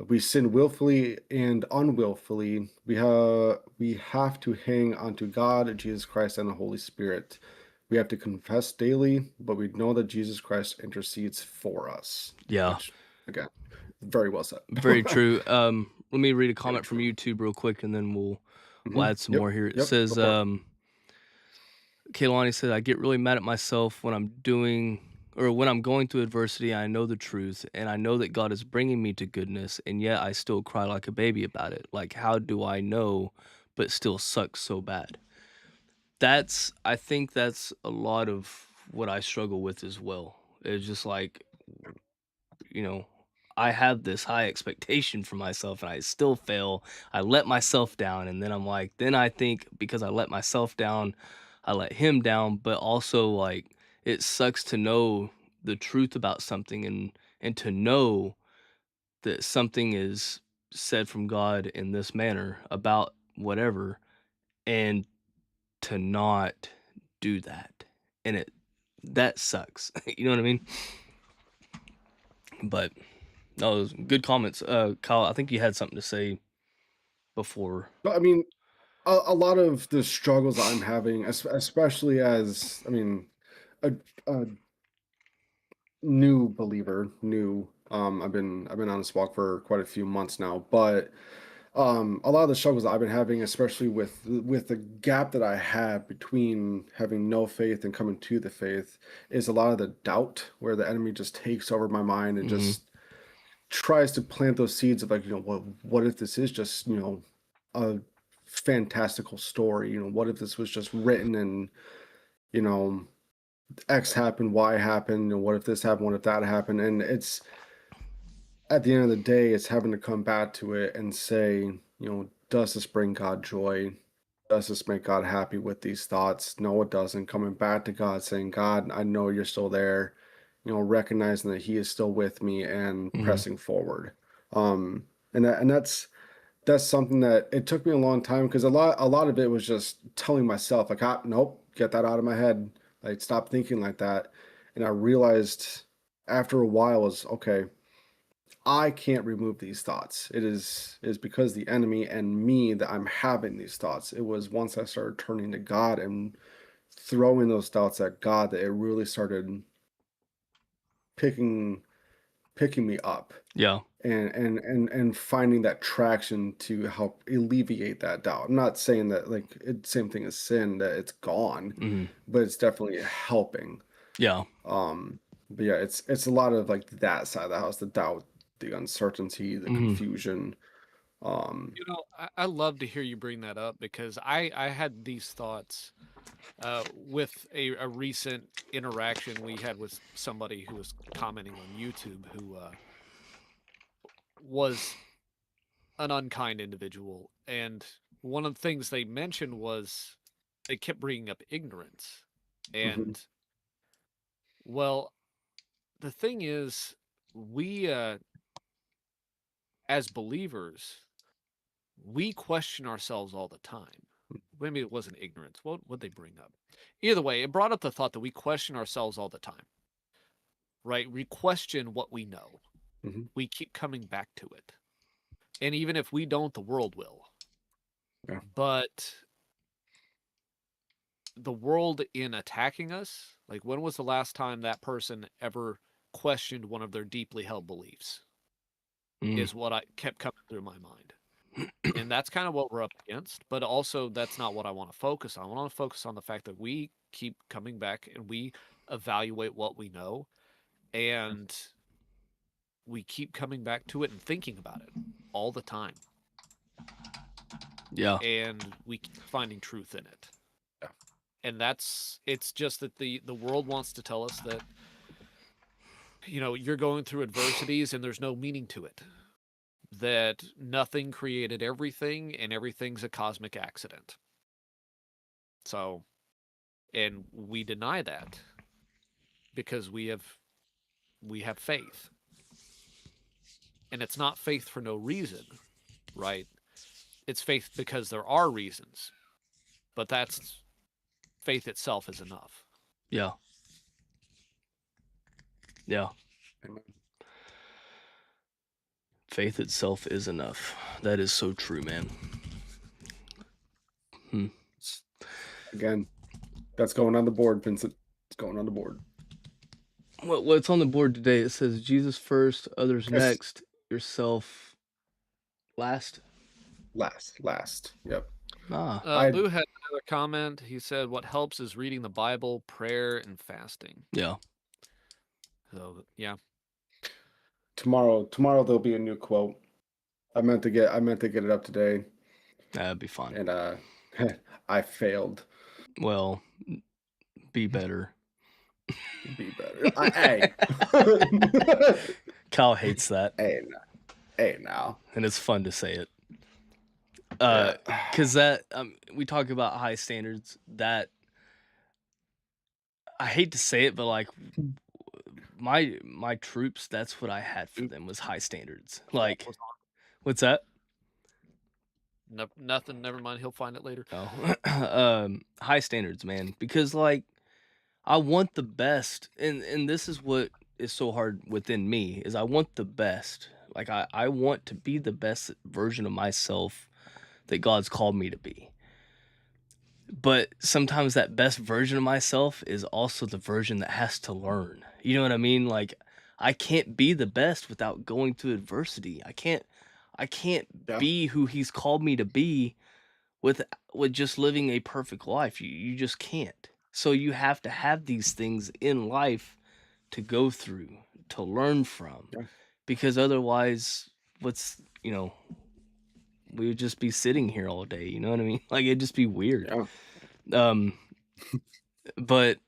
We sin willfully and unwillfully. We have to hang onto God, Jesus Christ, and the Holy Spirit. We have to confess daily, but we know that Jesus Christ intercedes for us. Yeah. Which, again, very well said. Very true. Let me read a comment from YouTube real quick, and then we'll add some Yep, more here. It yep, says, go for it. Kaylani said, I get really mad at myself when I'm going through adversity. I know the truth, and I know that God is bringing me to goodness, and yet I still cry like a baby about it. Like, how do I know, but still sucks so bad? I think that's a lot of what I struggle with as well. It's just like, I have this high expectation for myself and I still fail. I let myself down, and then I'm like, then I think because I let myself down, I let him down, but also like it sucks to know the truth about something, and to know that something is said from God in this manner about whatever, and to not do that. And that sucks. You know what I mean? But no, those good comments. Kyle, I think you had something to say before. But I mean, a lot of the struggles I'm having, especially as a, a new believer, I've been on this walk for quite a few months now, but a lot of the struggles that I've been having, especially with the gap that I had between having no faith and coming to the faith, is a lot of the doubt where the enemy just takes over my mind and Mm-hmm. just tries to plant those seeds of like, what if this is just, a fantastical story? What if this was just written and, you know, X happened, Y happened, and what if this happened, what if that happened? And it's at the end of the day, it's having to come back to it and say, does this bring God joy? Does this make God happy with these thoughts? No, it doesn't. Coming back to God, saying, God, I know you're still there, recognizing that He is still with me and Mm-hmm. pressing forward. And that's something that it took me a long time, because a lot of it was just telling myself like, nope, get that out of my head. Like stop thinking like that. And I realized after a while was okay, I can't remove these thoughts. It is because the enemy and me that I'm having these thoughts. It was once I started turning to God and throwing those thoughts at God that it really started picking picking me up Yeah. and finding that traction to help alleviate that doubt. I'm not saying that like it's same thing as sin that it's gone, Hmm. but it's definitely helping. Yeah. But yeah, it's a lot of like that side of the house, the doubt, the uncertainty, the Hmm. confusion. Um, I love to hear you bring that up because I had these thoughts with a recent interaction we had with somebody who was commenting on YouTube who was an unkind individual. And one of the things they mentioned was they kept bringing up ignorance. mhm, And, well, the thing is, we, as believers, we question ourselves all the time. Maybe it wasn't ignorance. What would they bring up? Either way, it brought up the thought that we question ourselves all the time, right? We question what we know. mhm, We keep coming back to it. And even if we don't, the world will. yeah, But the world in attacking us, like when was the last time that person ever questioned one of their deeply held beliefs? Mm. Is what I kept coming through my mind. And that's kind of what we're up against, but also that's not what I want to focus on. I want to focus on the fact that we keep coming back and we evaluate what we know and we keep coming back to it and thinking about it all the time. Yeah. And we keep finding truth in it. yeah, And it's just that the world wants to tell us that you're going through adversities and there's no meaning to it. That nothing created everything and everything's a cosmic accident. So, and we deny that because we have faith. And it's not faith for no reason, right? It's faith because there are reasons. But that's faith itself is enough. Yeah. Yeah. amen. Faith itself is enough. That is so true, man. Hmm. Again, that's going on the board, Vincent. It's going on the board. What's on the board today? It says Jesus first, others Yes, next, yourself last. last. Yep. Ah. I Lou had another comment. He said, "What helps is reading the Bible, prayer, and fasting." Yeah. So yeah, tomorrow there'll be a new quote. I meant to get it up today, That'd be fun. and I failed. Well, be better. Be better. Hey, Kyle hates that, hey, hey, now. and it's fun to say it. Yeah. Because that we talk about high standards. That I hate to say it, but like my troops, that's what I had for them was high standards. Like, what's that? no, nothing. Never mind. He'll find it later. Oh, high standards, man. Because like I want the best, and this is what is so hard within me is I want the best. Like I want to be the best version of myself that God's called me to be. But sometimes that best version of myself is also the version that has to learn. You know what I mean? Like I can't be the best without going through adversity. I can't Yeah. be who he's called me to be with just living a perfect life. You just can't. So you have to have these things in life to go through, to learn from. Yeah. Because otherwise we would just be sitting here all day, you know what I mean? Like it'd just be weird. Yeah. Um but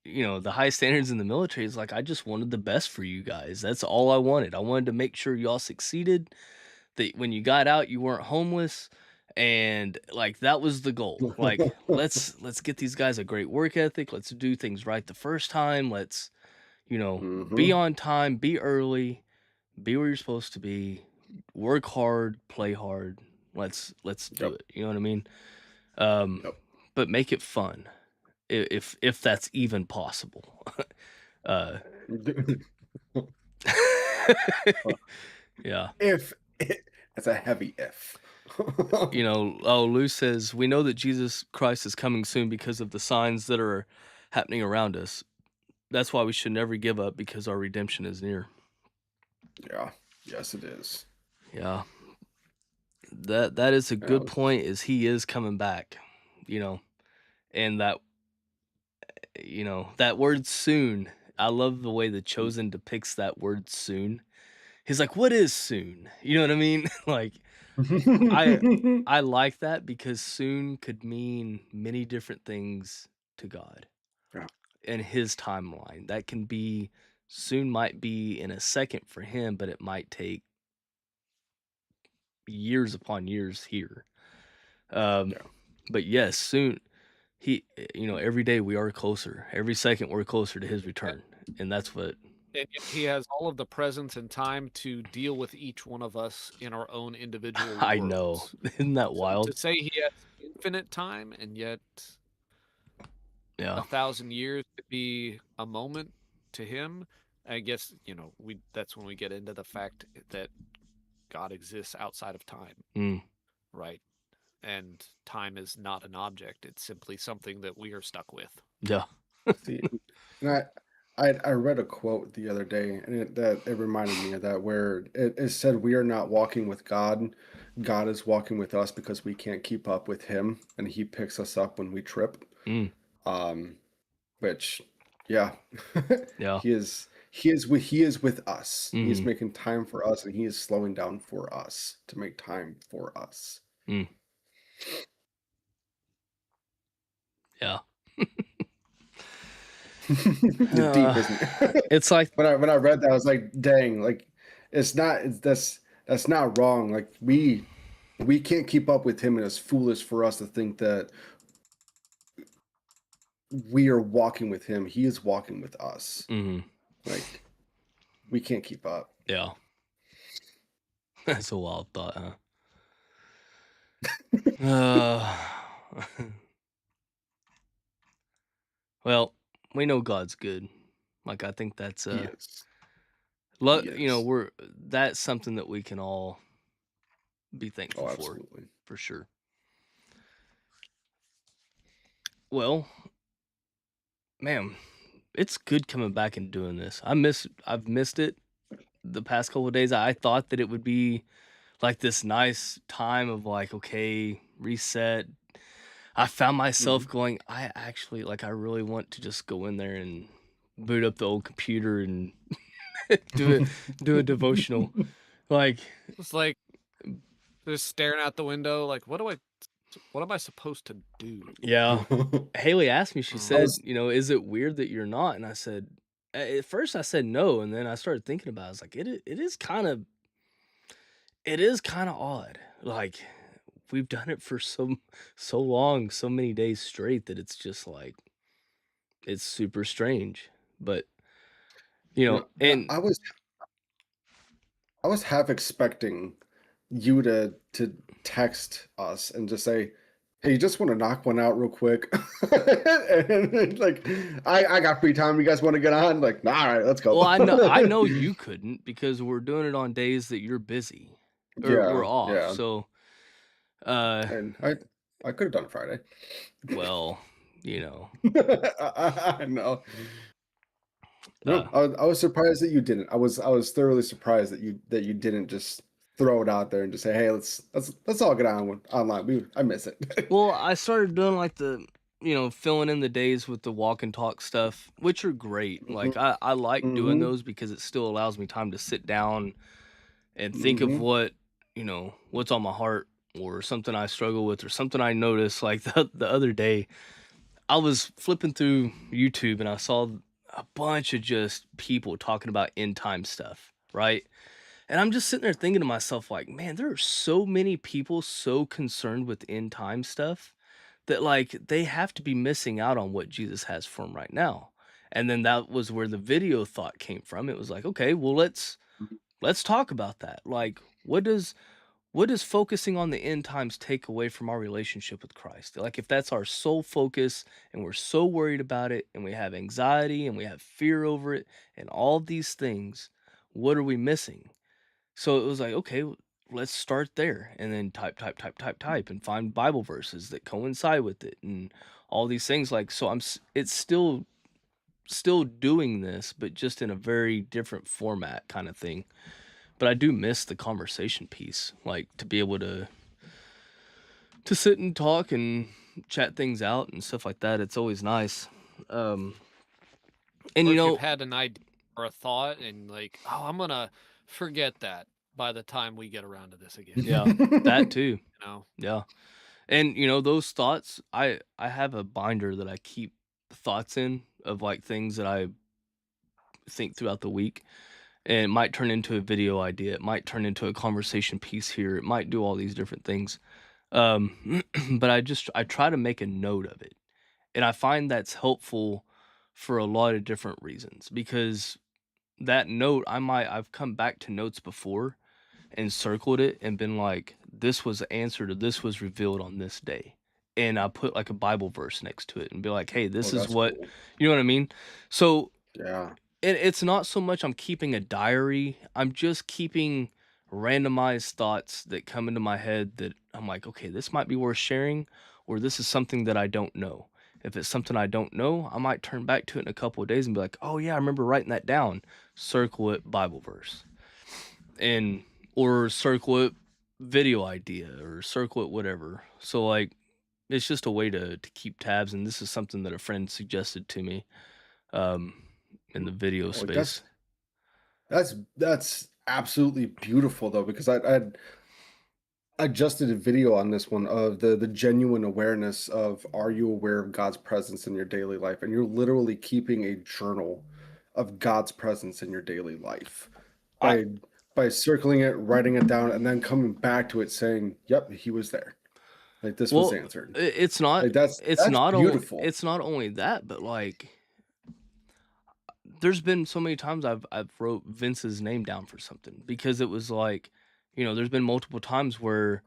the high standards in the military is like I just wanted the best for you guys. That's all I wanted. I wanted to make sure y'all succeeded, that when you got out you weren't homeless, and like that was the goal. Like let's get these guys a great work ethic. Let's do things right the first time. Let's be Mm-hmm. on time, be early, be where you're supposed to be, work hard, play hard. Let's do Yep. it. You know what I mean? Um Yep. but make it fun. if that's even possible. uh, yeah. If that's a heavy if. Lou says, we know that Jesus Christ is coming soon because of the signs that are happening around us. That's why we should never give up, because our redemption is near. Yeah. Yes, it is. Yeah. That is a Yeah. good point, is he is coming back, and that word soon. I love the way the Chosen depicts that word soon. He's like, what is soon? You know what I mean? Like, I like that, because soon could mean many different things to God Yeah. in his timeline. That can be, soon might be in a second for him, but it might take years upon years here. Yeah. But yes, soon, every day we are closer. Every second we're closer to his return. And that's what, And yet he has all of the presence and time to deal with each one of us in our own individual I know. worlds. Isn't that So wild? to say he has infinite time and yet Yeah. 1,000 years could be a moment to him, I guess, that's when we get into the fact that God exists outside of time, Mm, right? And time is not an object. It's simply something that we are stuck with. yeah. See, and I read a quote the other day, and it reminded me of that, where it said, "We are not walking with God; God is walking with us, because we can't keep up with Him, and He picks us up when we trip." Mm, Um, which, yeah, yeah. He is with us. He is Mm, making time for us, and He is slowing down for us to make time for us. mm, yeah. It's deep, isn't it? It's like, When I read that, I was like, dang, like that's not wrong. Like we can't keep up with him, and it's foolish for us to think that we are walking with him. He is walking with us. mm, Like we can't keep up. yeah. That's a wild thought, huh? Well, we know God's good. Like, I think that's He is. He is. that's something that we can all be thankful Oh, for absolutely. sure. Well, man, it's good coming back and doing this. I've missed it the past couple of days. I thought that it would be like this nice time of like, okay, reset. I found myself Mhm. going, I really want to just go in there and boot up the old computer and do a devotional. Like, It's like just staring out the window, like, what am I supposed to do? yeah. Haley asked me, she I said, was is it weird that you're not? And I said, at first I said no, and then I started thinking about it. I was like, it is kind of odd. Like, we've done it for so long, so many days straight, that it's just like, it's super strange. But and and I was half expecting you to text us and just say, "Hey, you just want to knock one out real quick?" And like, I got free time. You guys want to get on? Like, nah, all right, let's go. well, I know you couldn't, because we're doing it on days that you're busy or we're Yeah, off. yeah. So, uh, And I could have done Friday. well, you know, I know. uh, No, I was surprised that you didn't. I was thoroughly surprised that you didn't just throw it out there and just say, "Hey, let's all get on online." I miss it. well, I started doing like filling in the days with the walk and talk stuff, which are great. Like, Mhm, I like doing mhm, those, because it still allows me time to sit down and think of mhm, what's on my heart, or something I struggle with, or something I noticed. Like, the other day, I was flipping through YouTube and I saw a bunch of just people talking about end time stuff, right? And I'm just sitting there thinking to myself, like, man, there are so many people so concerned with end time stuff that, like, they have to be missing out on what Jesus has for them right now. And then that was where the video thought came from. It was like, okay, well, let's talk about that. Like, what what does focusing on the end times take away from our relationship with Christ? Like, if that's our sole focus and we're so worried about it and we have anxiety and we have fear over it and all these things, what are we missing? So it was like, okay, let's start there and then type and find Bible verses that coincide with it and all these things. Like, so it's still doing this, but just in a very different format kind of thing. But I do miss the conversation piece, like to be able to sit and talk and chat things out and stuff like that. It's always nice. And Or you if know, you've had an idea or a thought and like, oh, I'm gonna forget that by the time we get around to this again. yeah, that too. You know, Yeah. And you know, those thoughts, I have a binder that I keep thoughts in of like things that I think throughout the week. And it might turn into a video idea. It might turn into a conversation piece here. It might do all these different things. But I try to make a note of it. And I find that's helpful for a lot of different reasons because that note, I've come back to notes before and circled it and been like, this was answered or this was revealed on this day. And I put like a Bible verse next to it and be like, hey, this Oh, is that's what, cool. you know what I mean? So Yeah. it's not so much I'm keeping a diary, I'm just keeping randomized thoughts that come into my head that I'm like, okay, this might be worth sharing, or this is something that I don't know. If it's something I don't know, I might turn back to it in a couple of days and be like, oh yeah, I remember writing that down. Circle it Bible verse. And or circle it video idea or circle it whatever. So like it's just a way to keep tabs, and this is something that a friend suggested to me um in the video Like space. that's absolutely beautiful though, because I just did a video on this one of the genuine awareness of, are you aware of God's presence in your daily life? And you're literally keeping a journal of God's presence in your daily life I by circling it, writing it down, and then coming back to it saying, "Yep, he was there. Like this was well, answered." it's not Like that's beautiful. it's not only that, but like there's been so many times I've wrote Vince's name down for something because it was like, you know, there's been multiple times where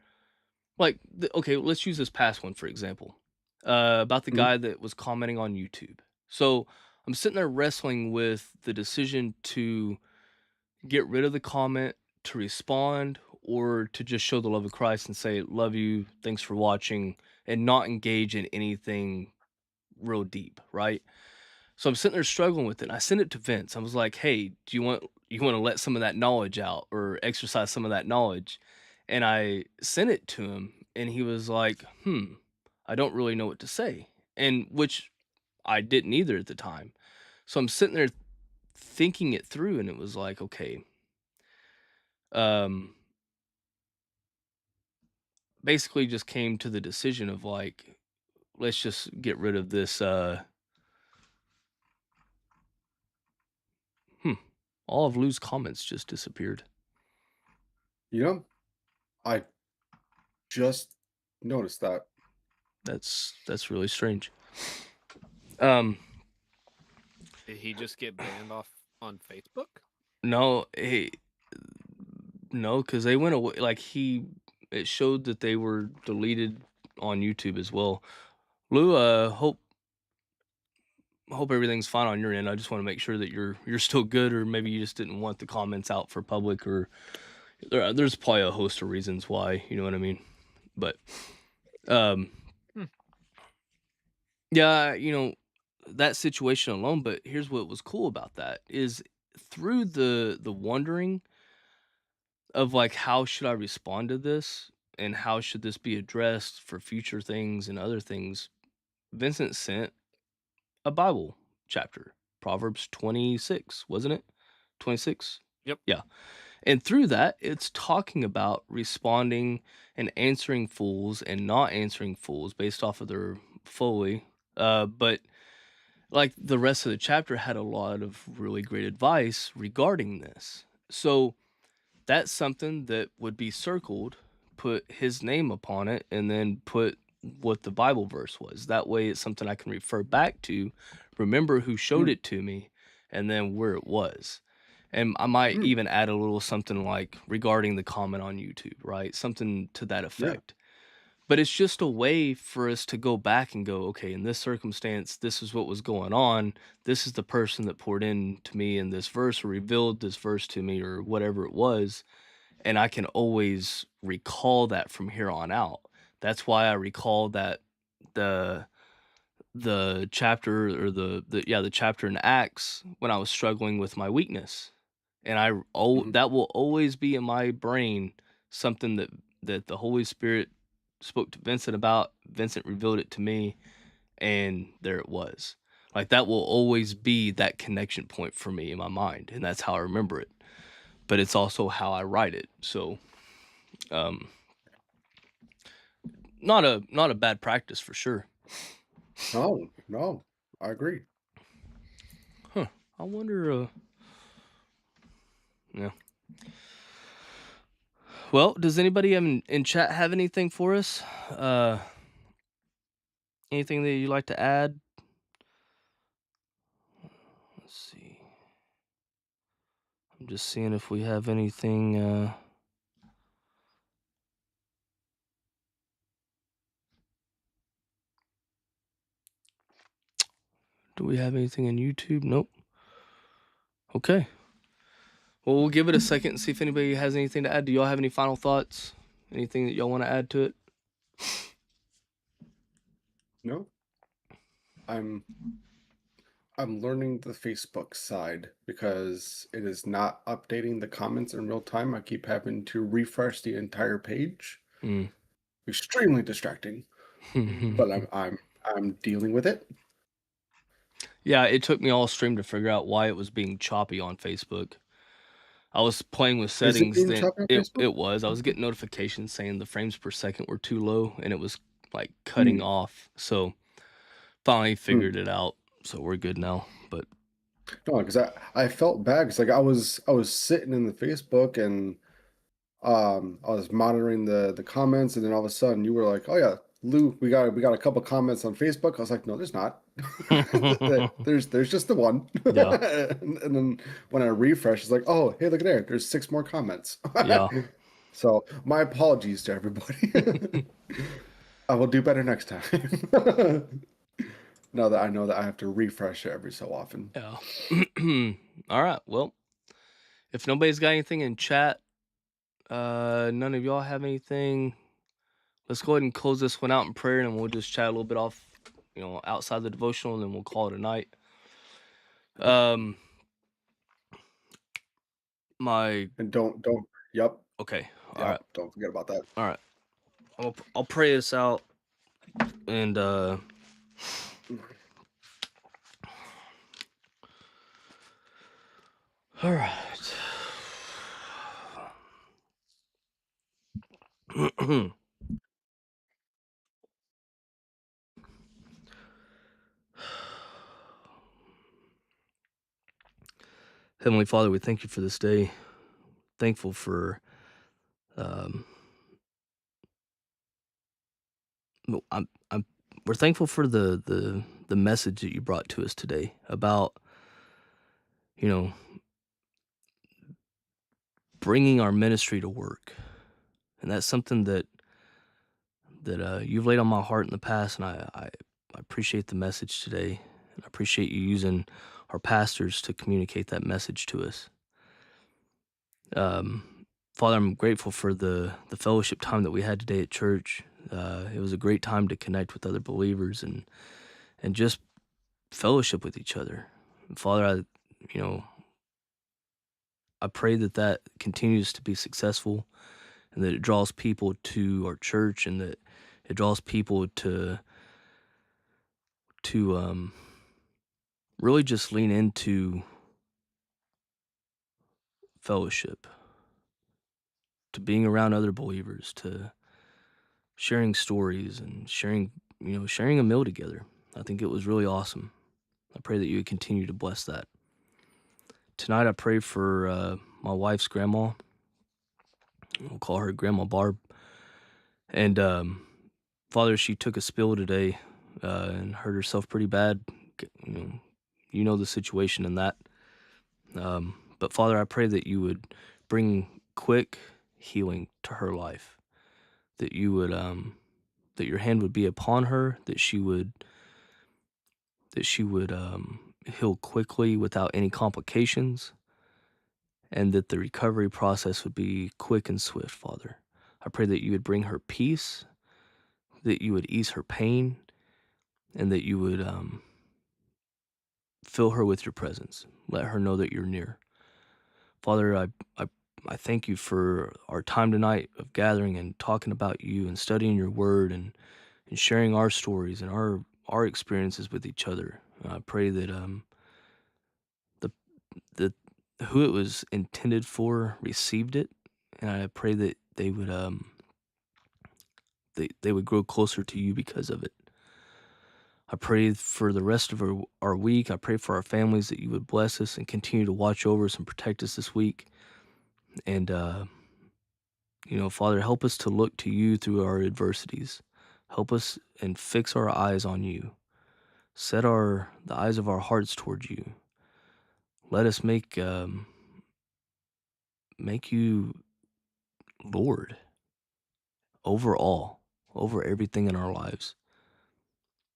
like okay, let's use this past one for example. About the Mhm. guy that was commenting on YouTube. So, I'm sitting there wrestling with the decision to get rid of the comment, to respond, or to just show the love of Christ and say, "Love you, thanks for watching," and not engage in anything real deep, right? So I'm sitting there struggling with it. And I sent it to Vince. I was like, "Hey, do you want to let some of that knowledge out or exercise some of that knowledge?" And I sent it to him, and he was like, I don't really know what to say," and which I didn't either at the time. So I'm sitting there thinking it through, and it was like, okay, um, basically just came to the decision of like, let's just get rid of this. Hmm, all of Lou's comments just disappeared. You know, I just noticed that. That's really strange. Um, did he just get banned off on Facebook? no, no, because they went away. Like it showed that they were deleted on YouTube as well. Lou, hope everything's fine on your end. I just want to make sure that you're still good, or maybe you just didn't want the comments out for public, or there's probably a host of reasons why. You know what I mean? But um, Hmm. yeah, you know that situation alone. But here's what was cool about that is through the wondering of like how should I respond to this and how should this be addressed for future things and other things. Vincent sent a Bible chapter, Proverbs 26, wasn't it? 26? Yep. Yeah. And through that, it's talking about responding and answering fools and not answering fools based off of their folly. But like the rest of the chapter had a lot of really great advice regarding this. So that's something that would be circled, put his name upon it, and then put what the Bible verse was. That way, it's something I can refer back to, remember who showed Mm. it to me, and then where it was. And I might Mm, even add a little something like regarding the comment on YouTube, right? Something to that yeah. effect. But it's just a way for us to go back and go, okay, in this circumstance, this is what was going on. This is the person that poured into me in this verse or revealed this verse to me or whatever it was. And I can always recall that from here on out. That's why I recall that the chapter or the chapter in Acts when I was struggling with my weakness. And Mhm. that will always be in my brain, something that the Holy Spirit spoke to Vincent about. Vincent revealed it to me, and there it was. Like that will always be that connection point for me in my mind, and that's how I remember it. But it's also how I write it. So, um, not a bad practice for sure. No, no, I agree. Huh. I wonder. Yeah. Well, does anybody in chat have anything for us? Anything that you'd like to add? Let's see. I'm just seeing if we have anything. Do we have anything in YouTube? Nope. Okay. Well, we'll give it a second and see if anybody has anything to add. Do y'all have any final thoughts? Anything that y'all want to add to it? No, I'm I'm learning the Facebook side because it is not updating the comments in real time. I keep having to refresh the entire page. Mm. Extremely distracting, but I'm dealing with it. Yeah, it took me all stream to figure out why it was being choppy on Facebook. I was playing with Is it settings, being then choppy on it Facebook? it was. I was getting notifications saying the frames per second were too low and it was like cutting Mm, off. So finally mm. figured it out. So we're good now. But No, because I felt bad because like I was sitting in the Facebook and I was monitoring the comments, and then all of a sudden you were like, "Oh yeah, Lou, we got a couple comments on Facebook." I was like, "No, there's not. There's just the one." yeah, And then when I refresh, it's like, "Oh, hey, look at there. There's 6 more comments." yeah. So my apologies to everybody. I will do better next time. Now that I know that I have to refresh it every so often. Yeah. All right. Well, if nobody's got anything in chat, none of y'all have anything. Let's go ahead and close this one out in prayer, and we'll just chat a little bit off, outside the devotional, and then we'll call it a night. Yep. Um, my And don't. Yep. okay. All right. Yep. Don't forget about that. All right. I'll pray this out, and all right. Heavenly Father, we thank you for this day. Thankful for um, no, I'm we're thankful for the message that you brought to us today about, you know, bringing our ministry to work. And that's something that you've laid on my heart in the past, and I appreciate the message today, and I appreciate you using our pastors to communicate that message to us. Father, I'm grateful for the fellowship time that we had today at church. It was a great time to connect with other believers and just fellowship with each other. And Father, you know, I pray that continues to be successful, and that it draws people to our church, and that it draws people to really just lean into fellowship, to being around other believers, to sharing stories and sharing a meal together. I think it was really awesome. I pray that you would continue to bless that. Tonight, I pray for my wife's grandma. We'll call her Grandma Barb. And Father, she took a spill today and hurt herself pretty bad. You know the situation in that. But Father, I pray that you would bring quick healing to her life, that you would that your hand would be upon her, that she would heal quickly without any complications, and that the recovery process would be quick and swift, Father. I pray that you would bring her peace, that you would ease her pain, and that you would fill her with your presence. Let her know that you're near. Father, I thank you for our time tonight of gathering and talking about you and studying your word and sharing our stories and our experiences with each other. I pray that the that who it was intended for received it, and I pray that they would grow closer to you because of it. I pray for the rest of our week. I pray for our families that you would bless us and continue to watch over us and protect us this week. And Father, help us to look to you through our adversities. Help us and fix our eyes on you. Set the eyes of our hearts towards you. Let us make you Lord over all, over everything in our lives.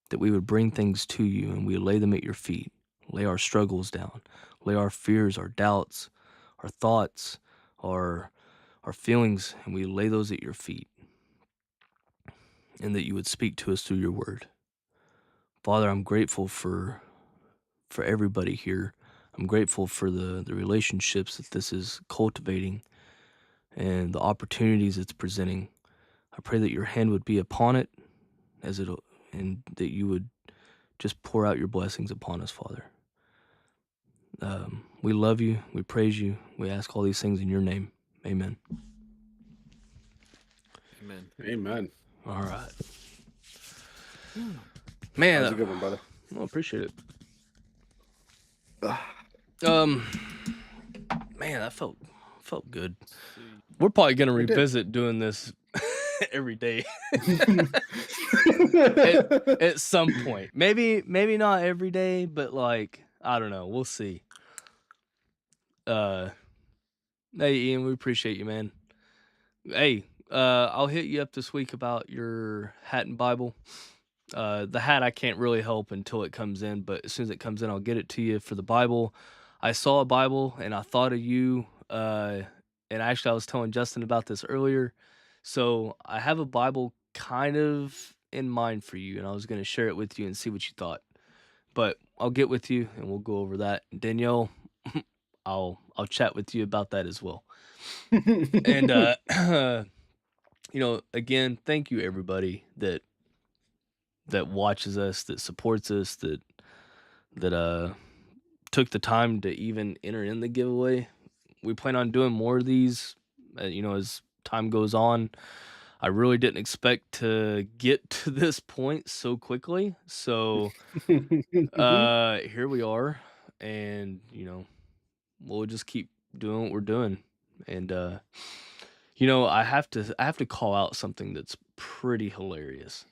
That we would bring things to you and we would lay them at your feet. Lay our struggles down. Lay our fears, our doubts, our thoughts, our feelings, and we lay those at your feet. And that you would speak to us through your word. Father, I'm grateful for everybody here. I'm grateful for the relationships that this is cultivating and the opportunities it's presenting. I pray that your hand would be upon it and that you would just pour out your blessings upon us, Father. We love you. We praise you. We ask all these things in your name. Amen. Amen. Amen. All right. Man, That was a good one, brother. I appreciate it. Ah, Man, that felt good. We're probably gonna It did. revisit doing this every day at some point. Maybe not every day, but like I don't know. We'll see. Hey Ian, we appreciate you, man. Hey, I'll hit you up this week about your hat and Bible. The hat I can't really help until it comes in, but as soon as it comes in, I'll get it to you for the Bible. I saw a Bible and I thought of you. And actually, I was telling Justin about this earlier. So I have a Bible kind of in mind for you, and I was going to share it with you and see what you thought. But I'll get with you and we'll go over that. Danielle, I'll chat with you about that as well. And again, thank you everybody that watches us, that supports us, that took the time to even enter in the giveaway. We plan on doing more of these, as time goes on. I really didn't expect to get to this point so quickly. So here we are, and we'll just keep doing what we're doing. And I have to call out something that's pretty hilarious.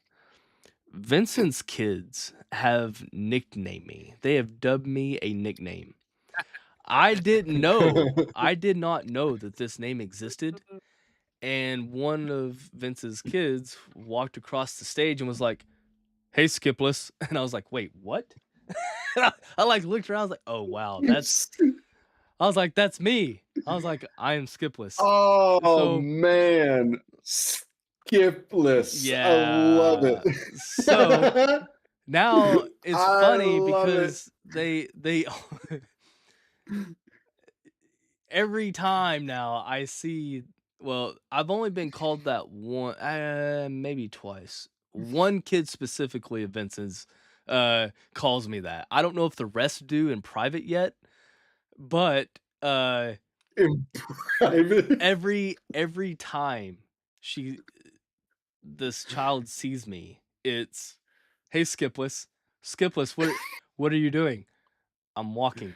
Vincent's kids have nicknamed me. They have dubbed me a nickname. I did not know that this name existed. And one of Vince's kids walked across the stage and was like, "Hey, Skipless." And I was like, "Wait, what?" I like looked around. I was like, "Oh wow, that's." I was like, "That's me." I was like, "I am Skipless." Oh So- man, Skipless. I love Yeah. it. So now it's I funny love it. because they every time now I see. Well, I've only been called that one, maybe twice. One kid specifically of Vincent's calls me that. I don't know if the rest do in private yet, but In private. every time this child sees me, it's, "Hey, Skipless, what are you doing?" "I'm walking."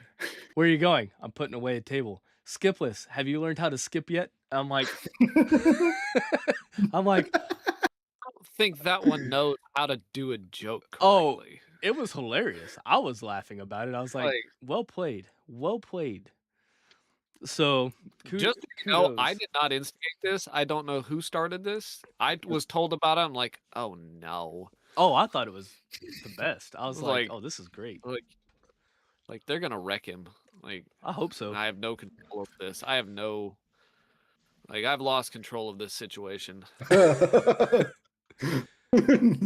"Where are you going?" "I'm putting away a table." "Skipless, have you learned how to skip yet?" I'm like, I don't think that one knows how to do a joke Oh, correctly. it was hilarious. I was laughing about it. I was like, Like- well played. Well played. So Just so you know, I kudos. did not instigate this. I don't know who started this. I was told about it. I'm like, oh no. Oh, I thought it was the best. I was like, Like, oh, this is great. like they're gonna wreck him. Like, I hope so. I have no control of this. I have no, like, I've lost control of this situation.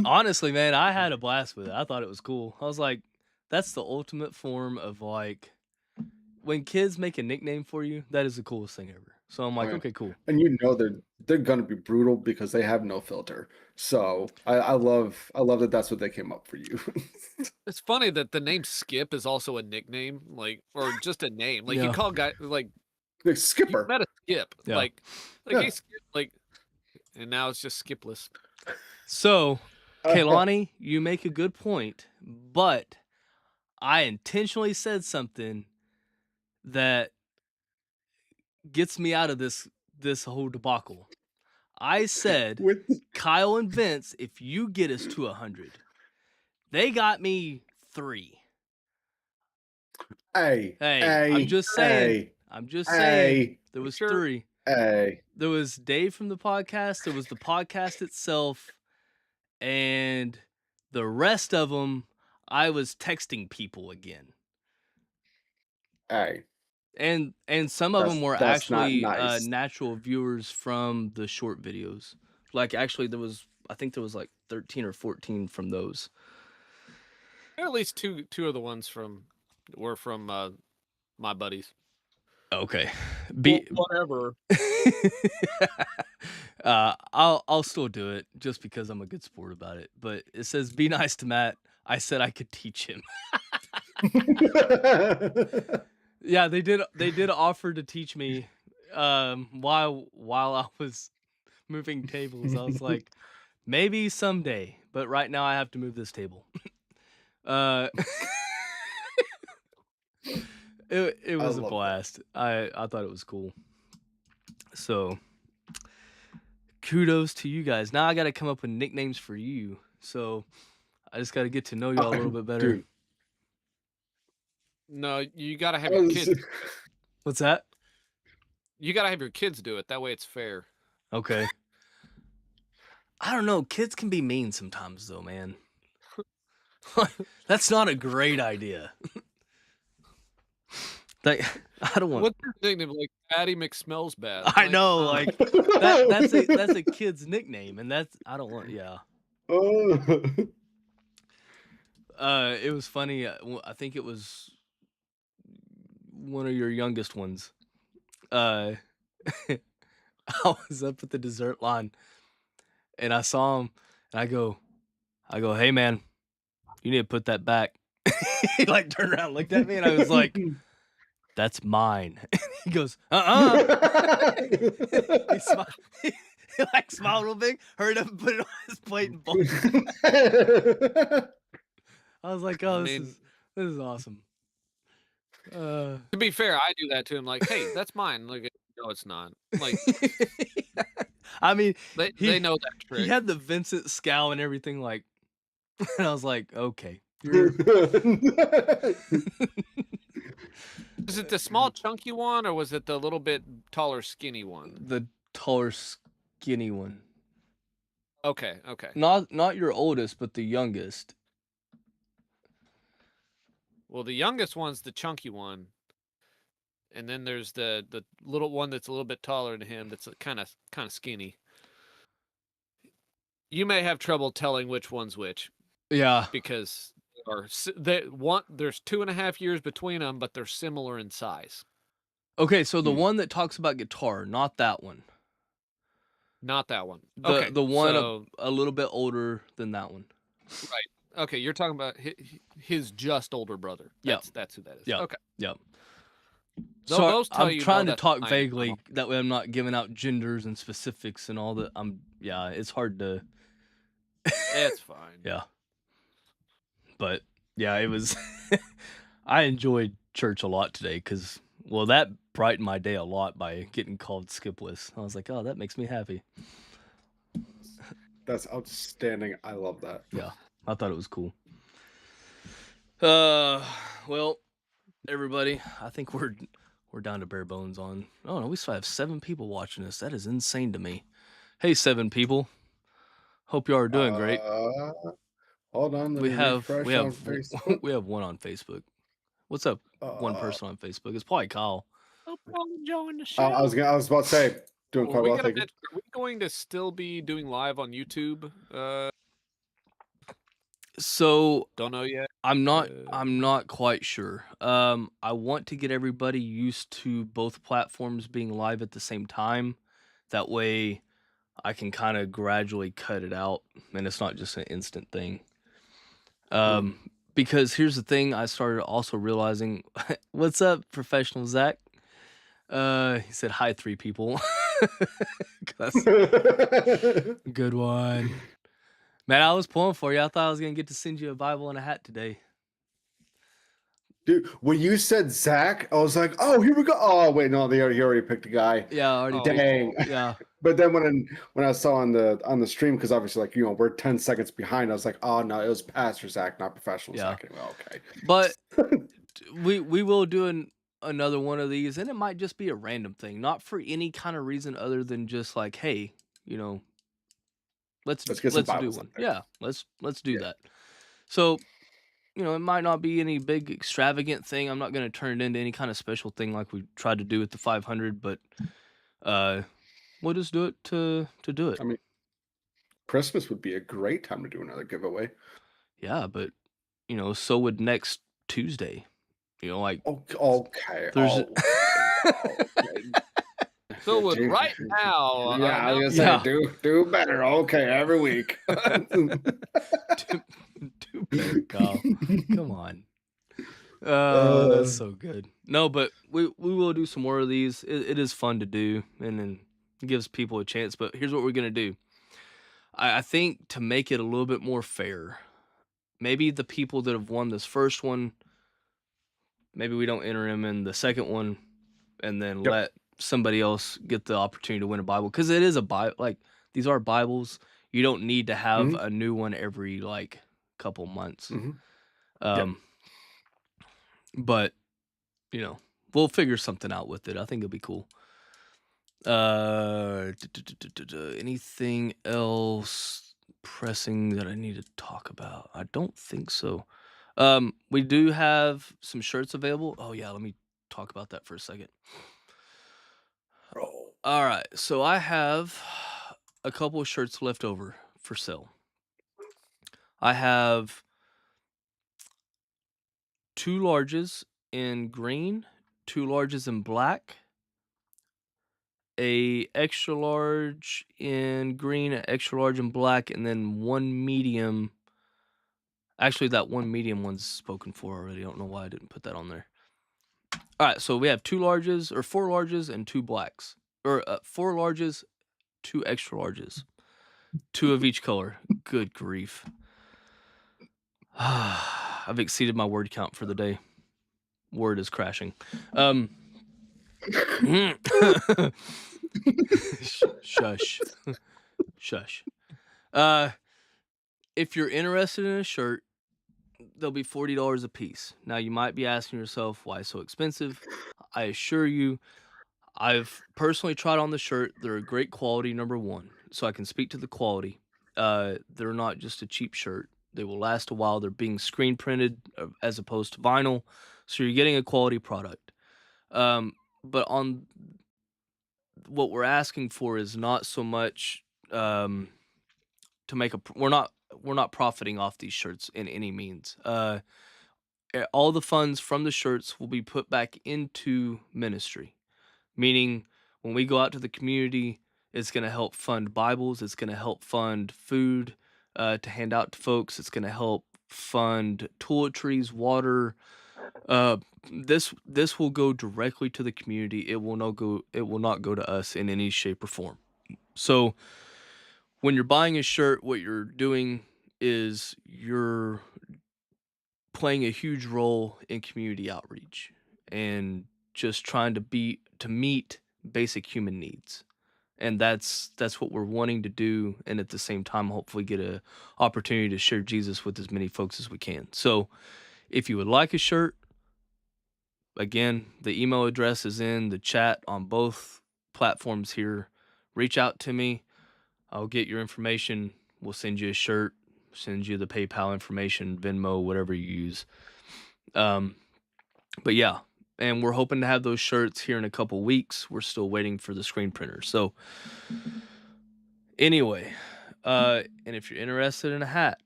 Honestly, man, I had a blast with it. I thought it was cool. I was like, that's the ultimate form of like when kids make a nickname for you, that is the coolest thing ever. So I'm like, Right. okay, cool. And you know they're gonna be brutal because they have no filter. So I love that that's what they came up for you. It's funny that the name Skip is also a nickname, like, or just a name. Like, Yeah. you call guy like Like you Skipper. met a Skip, Yeah. like Yeah. hey Skip, like, and now it's just Skipless. So, Kaylani, you make a good point, but I intentionally said something that gets me out of this whole debacle. I said, With Kyle and Vince, if you get us to 100, they got me 3. Hey, I'm just saying. hey, I'm just saying. hey, There was Sure. 3. hey. There was Dave from the podcast. There was the podcast itself, and the rest of them, I was texting people again. Hey. And some of them were That's not actually nice. natural viewers from the short videos. Like actually, I think there was like 13 or 14 from those. At least two of the ones were from my buddies. Okay, Whatever. I'll still do it just because I'm a good sport about it. But it says, "Be nice to Matt." I said I could teach him. Yeah, they did offer to teach me while I was moving tables. I was like, maybe someday, but right now I have to move this table. It was a love that. blast. I thought it was cool. So kudos to you guys. Now I got to come up with nicknames for you. So I just got to get to know y'all a little bit better. Dude. No, you gotta have your kids. What's that? You gotta have your kids do it. That way it's fair. Okay. I don't know. Kids can be mean sometimes, though, man. That's not a great idea. Like, I don't want. What's your nickname? Like Patty McSmellsbad. I know, like that's a kid's nickname, and I don't want. Yeah. It was funny. I think it was one of your youngest ones. I was up at the dessert line, and I saw him, and I go, hey man, you need to put that back. He like turned around, and looked at me, and I was like, that's mine. He goes, he like smiled real big, hurried up and put it on his plate and bolted it. I was like, oh, this is awesome. To be fair, I do that to him. Like, hey, that's mine. Like, no, it's not. Like, I mean, they know that trick. He had the Vincent scowl and everything, like, and I was like, okay. Is it the small chunky one, or was it the little bit taller skinny one? The taller skinny one. Okay. Not your oldest, but the youngest. Well, the youngest one's the chunky one, and then there's the little one that's a little bit taller than him. That's kind of skinny. You may have trouble telling which one's which. Yeah, because there's 2.5 years between them, but they're similar in size. Okay, so the one that talks about guitar, not that one. Not that one. The one a little bit older than that one. Right. Okay, you're talking about his just older brother. That's who that is. Yeah. Okay. Yep. So I'm trying to talk vaguely. That way I'm not giving out genders and specifics and all that. It's hard to. It's fine. Yeah. But yeah, it was. I enjoyed church a lot today because, well, that brightened my day a lot by getting called Skipless. I was like, oh, that makes me happy. That's outstanding. I love that. Yeah, I thought it was cool. Well, everybody, I think we're We're down to bare bones on. Oh no, we still have 7 people watching this. That is insane to me. Hey, 7 people. Hope you are doing great. Hold on, let We me have refresh on Facebook. we have 1 on Facebook. What's up? 1 person on Facebook. It's probably Kyle. No problem, join the I was show. about to say, doing Well, quite we well, gotta thank you. mention, are we going to still be doing live on YouTube? So Don't know yet. I'm not quite sure. I want to get everybody used to both platforms being live at the same time. That way I can kind of gradually cut it out and it's not just an instant thing. Because here's the thing I started also realizing. What's up, professional Zach? He said hi, 3 people. Good one. Man, I was pulling for you. I thought I was gonna get to send you a Bible and a hat today. Dude, when you said Zach, I was like, "Oh, here we go." Oh, wait, no, he already picked a guy. Yeah, I already Oh, picked. Dang. Yeah. But then when I saw on the stream, because obviously, like, we're 10 seconds behind, I was like, "Oh no, it was Pastor Zach, not professional Yeah. Zach." Anyway, okay. But we will do another one of these, and it might just be a random thing, not for any kind of reason other than just like, hey, let's get some Bibles do up one. there. Yeah, let's do that. So, it might not be any big extravagant thing. I'm not going to turn it into any kind of special thing like we tried to do with the 500, but we'll just do it to do it. I mean, Christmas would be a great time to do another giveaway. Yeah, but so would next Tuesday. Like Okay. there's So would right now. Yeah, I was gonna say, do better. Okay, every week. do better, Kyle. Come on. That's so good. No, but we will do some more of these. It is fun to do, and then it gives people a chance. But here's what we're gonna do. I think to make it a little bit more fair, maybe the people that have won this first one, maybe we don't enter them in the second one, and then let somebody else get the opportunity to win a Bible, because it is a Bible. Like, these are Bibles. You don't need to have a new one every couple months. But we'll figure something out with it. I think it'll be cool. Anything else pressing that I need to talk about? I don't think so. We do have some shirts available. Oh yeah, let me talk about that for a second. All right, so I have a couple of shirts left over for sale. I have 2 larges in green, 2 larges in black, a extra large in green, an extra large in black, and then 1 medium. Actually, that 1 medium one's spoken for already. I don't know why I didn't put that on there. All right, so we have 4 larges and 2 blacks. Or 4 larges, 2 extra larges. 2 of each color. Good grief. I've exceeded my word count for the day. Word is crashing. Shush. Shush. If you're interested in a shirt, they'll be $40 a piece. Now, you might be asking yourself, why so expensive? I assure you, I've personally tried on the shirt. They're a great quality, number one, so I can speak to the quality. They're not just a cheap shirt. They will last a while. They're being screen printed as opposed to vinyl, so you're getting a quality product. But on what we're asking for is not so much to make we're not profiting off these shirts in any means. All the funds from the shirts will be put back into ministry, meaning when we go out to the community, it's going to help fund Bibles, it's going to help fund food to hand out to folks, it's going to help fund toiletries, water. This will go directly to the community. It will not go to us in any shape or form. So when you're buying a shirt, what you're doing is you're playing a huge role in community outreach and just trying to meet basic human needs. And that's what we're wanting to do, and at the same time hopefully get a opportunity to share Jesus with as many folks as we can. So if you would like a shirt, again, the email address is in the chat on both platforms here. Reach out to me. I'll get your information. We'll send you a shirt, send you the PayPal information, Venmo, whatever you use. But yeah, and we're hoping to have those shirts here in a couple weeks. We're still waiting for the screen printer. So anyway, and if you're interested in a hat,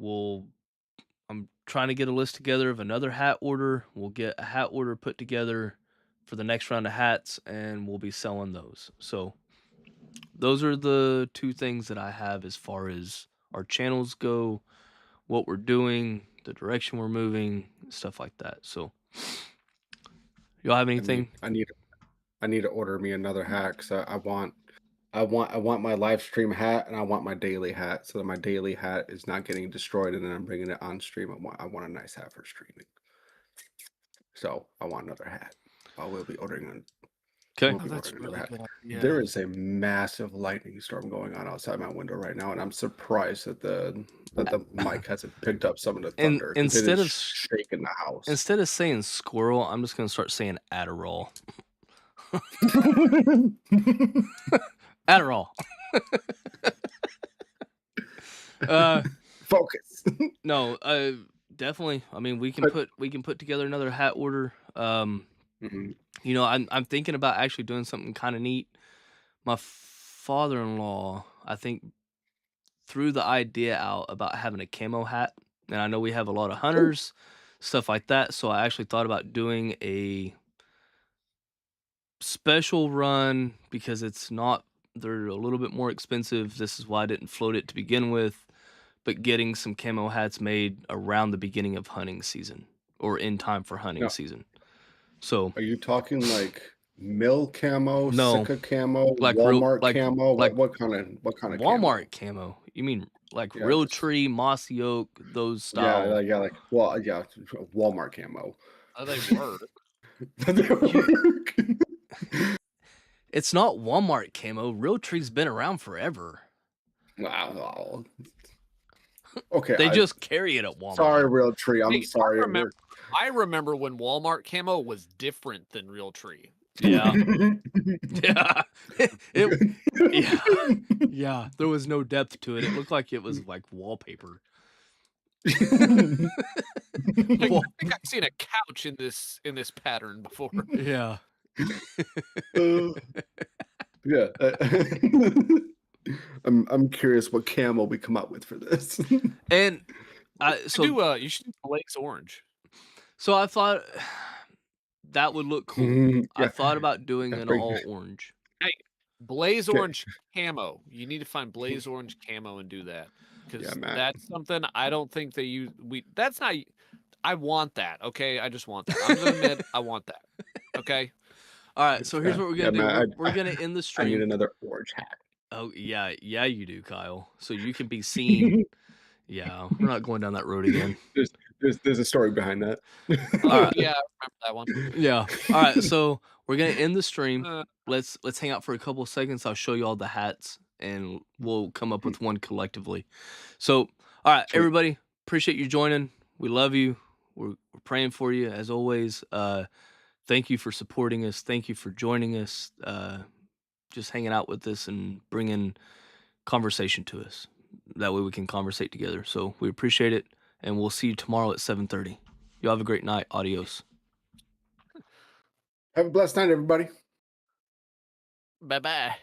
I'm trying to get a list together of another hat order. We'll get a hat order put together for the next round of hats, and we'll be selling those. So those are the two things that I have as far as our channels go, what we're doing, the direction we're moving, stuff like that. So y'all have anything? I need to order me another hat because I want my live stream hat and I want my daily hat so that my daily hat is not getting destroyed and then I'm bringing it on stream. I want a nice hat for streaming. So I want another hat. I will be ordering Okay. That's really good. Yeah. There is a massive lightning storm going on outside my window right now, and I'm surprised that the mic hasn't picked up some of the And thunder. 'Cause instead it of is shaking the house. Instead of saying squirrel, I'm just gonna start saying Adderall. Adderall. Focus. No, definitely. I mean, we can put together another hat order. Mhm. You know, I'm thinking about actually doing something kind of neat. My father-in-law, I think, threw the idea out about having a camo hat, and I know we have a lot of hunters, stuff like that. So I actually thought about doing a special run because they're a little bit more expensive. This is why I didn't float it to begin with, but getting some camo hats made around the beginning of hunting season or in time for hunting No. season. So Are you talking like mill camo, No. Sika camo, Like Walmart like camo? like What kind of Walmart camo? You mean like Yeah, real just- tree, mossy oak, those camo? style? Yeah, Walmart camo. Oh, they work. It's not Walmart camo. Real tree's been around forever. Wow. Okay, They just carry it at Walmart. sorry, Real Tree. I'm Hey, sorry. I remember when Walmart camo was different than Real Tree. Yeah. Yeah. Yeah. There was no depth to it. It looked like it was like wallpaper. I think I've seen a couch in this pattern before. Yeah. Yeah. I'm curious what camo we come up with for this. And You should do Blaze Orange. so I thought that would look cool. I Yeah. thought about doing Yeah, an bring- all orange. Blaze Okay. Orange camo. You need to find Blaze Orange camo and do that because Yeah, man. that's something I don't think they use. That's not. I want that. Okay, I just want that. I'm gonna admit I want that. Okay. All right, so here's what we're gonna do. man, We're gonna end the I need stream. another orange hat. Oh yeah, you do, Kyle. So you can be seen. Yeah, we're not going down that road again. There's a story behind that. All right. Yeah, I remember that one. Yeah. All right. So we're gonna end the stream. Uh, Let's hang out for a couple of seconds. I'll show you all the hats, and we'll come up with one collectively. So, all right, Sweet. everybody, appreciate you joining. We love you. We're praying for you as always. Thank you for supporting us. Thank you for joining us. Just hanging out with us and bringing conversation to us. That way we can conversate together. So we appreciate it, and we'll see you tomorrow at 7:30. Y'all have a great night. Adios. Have a blessed night, everybody. bye bye.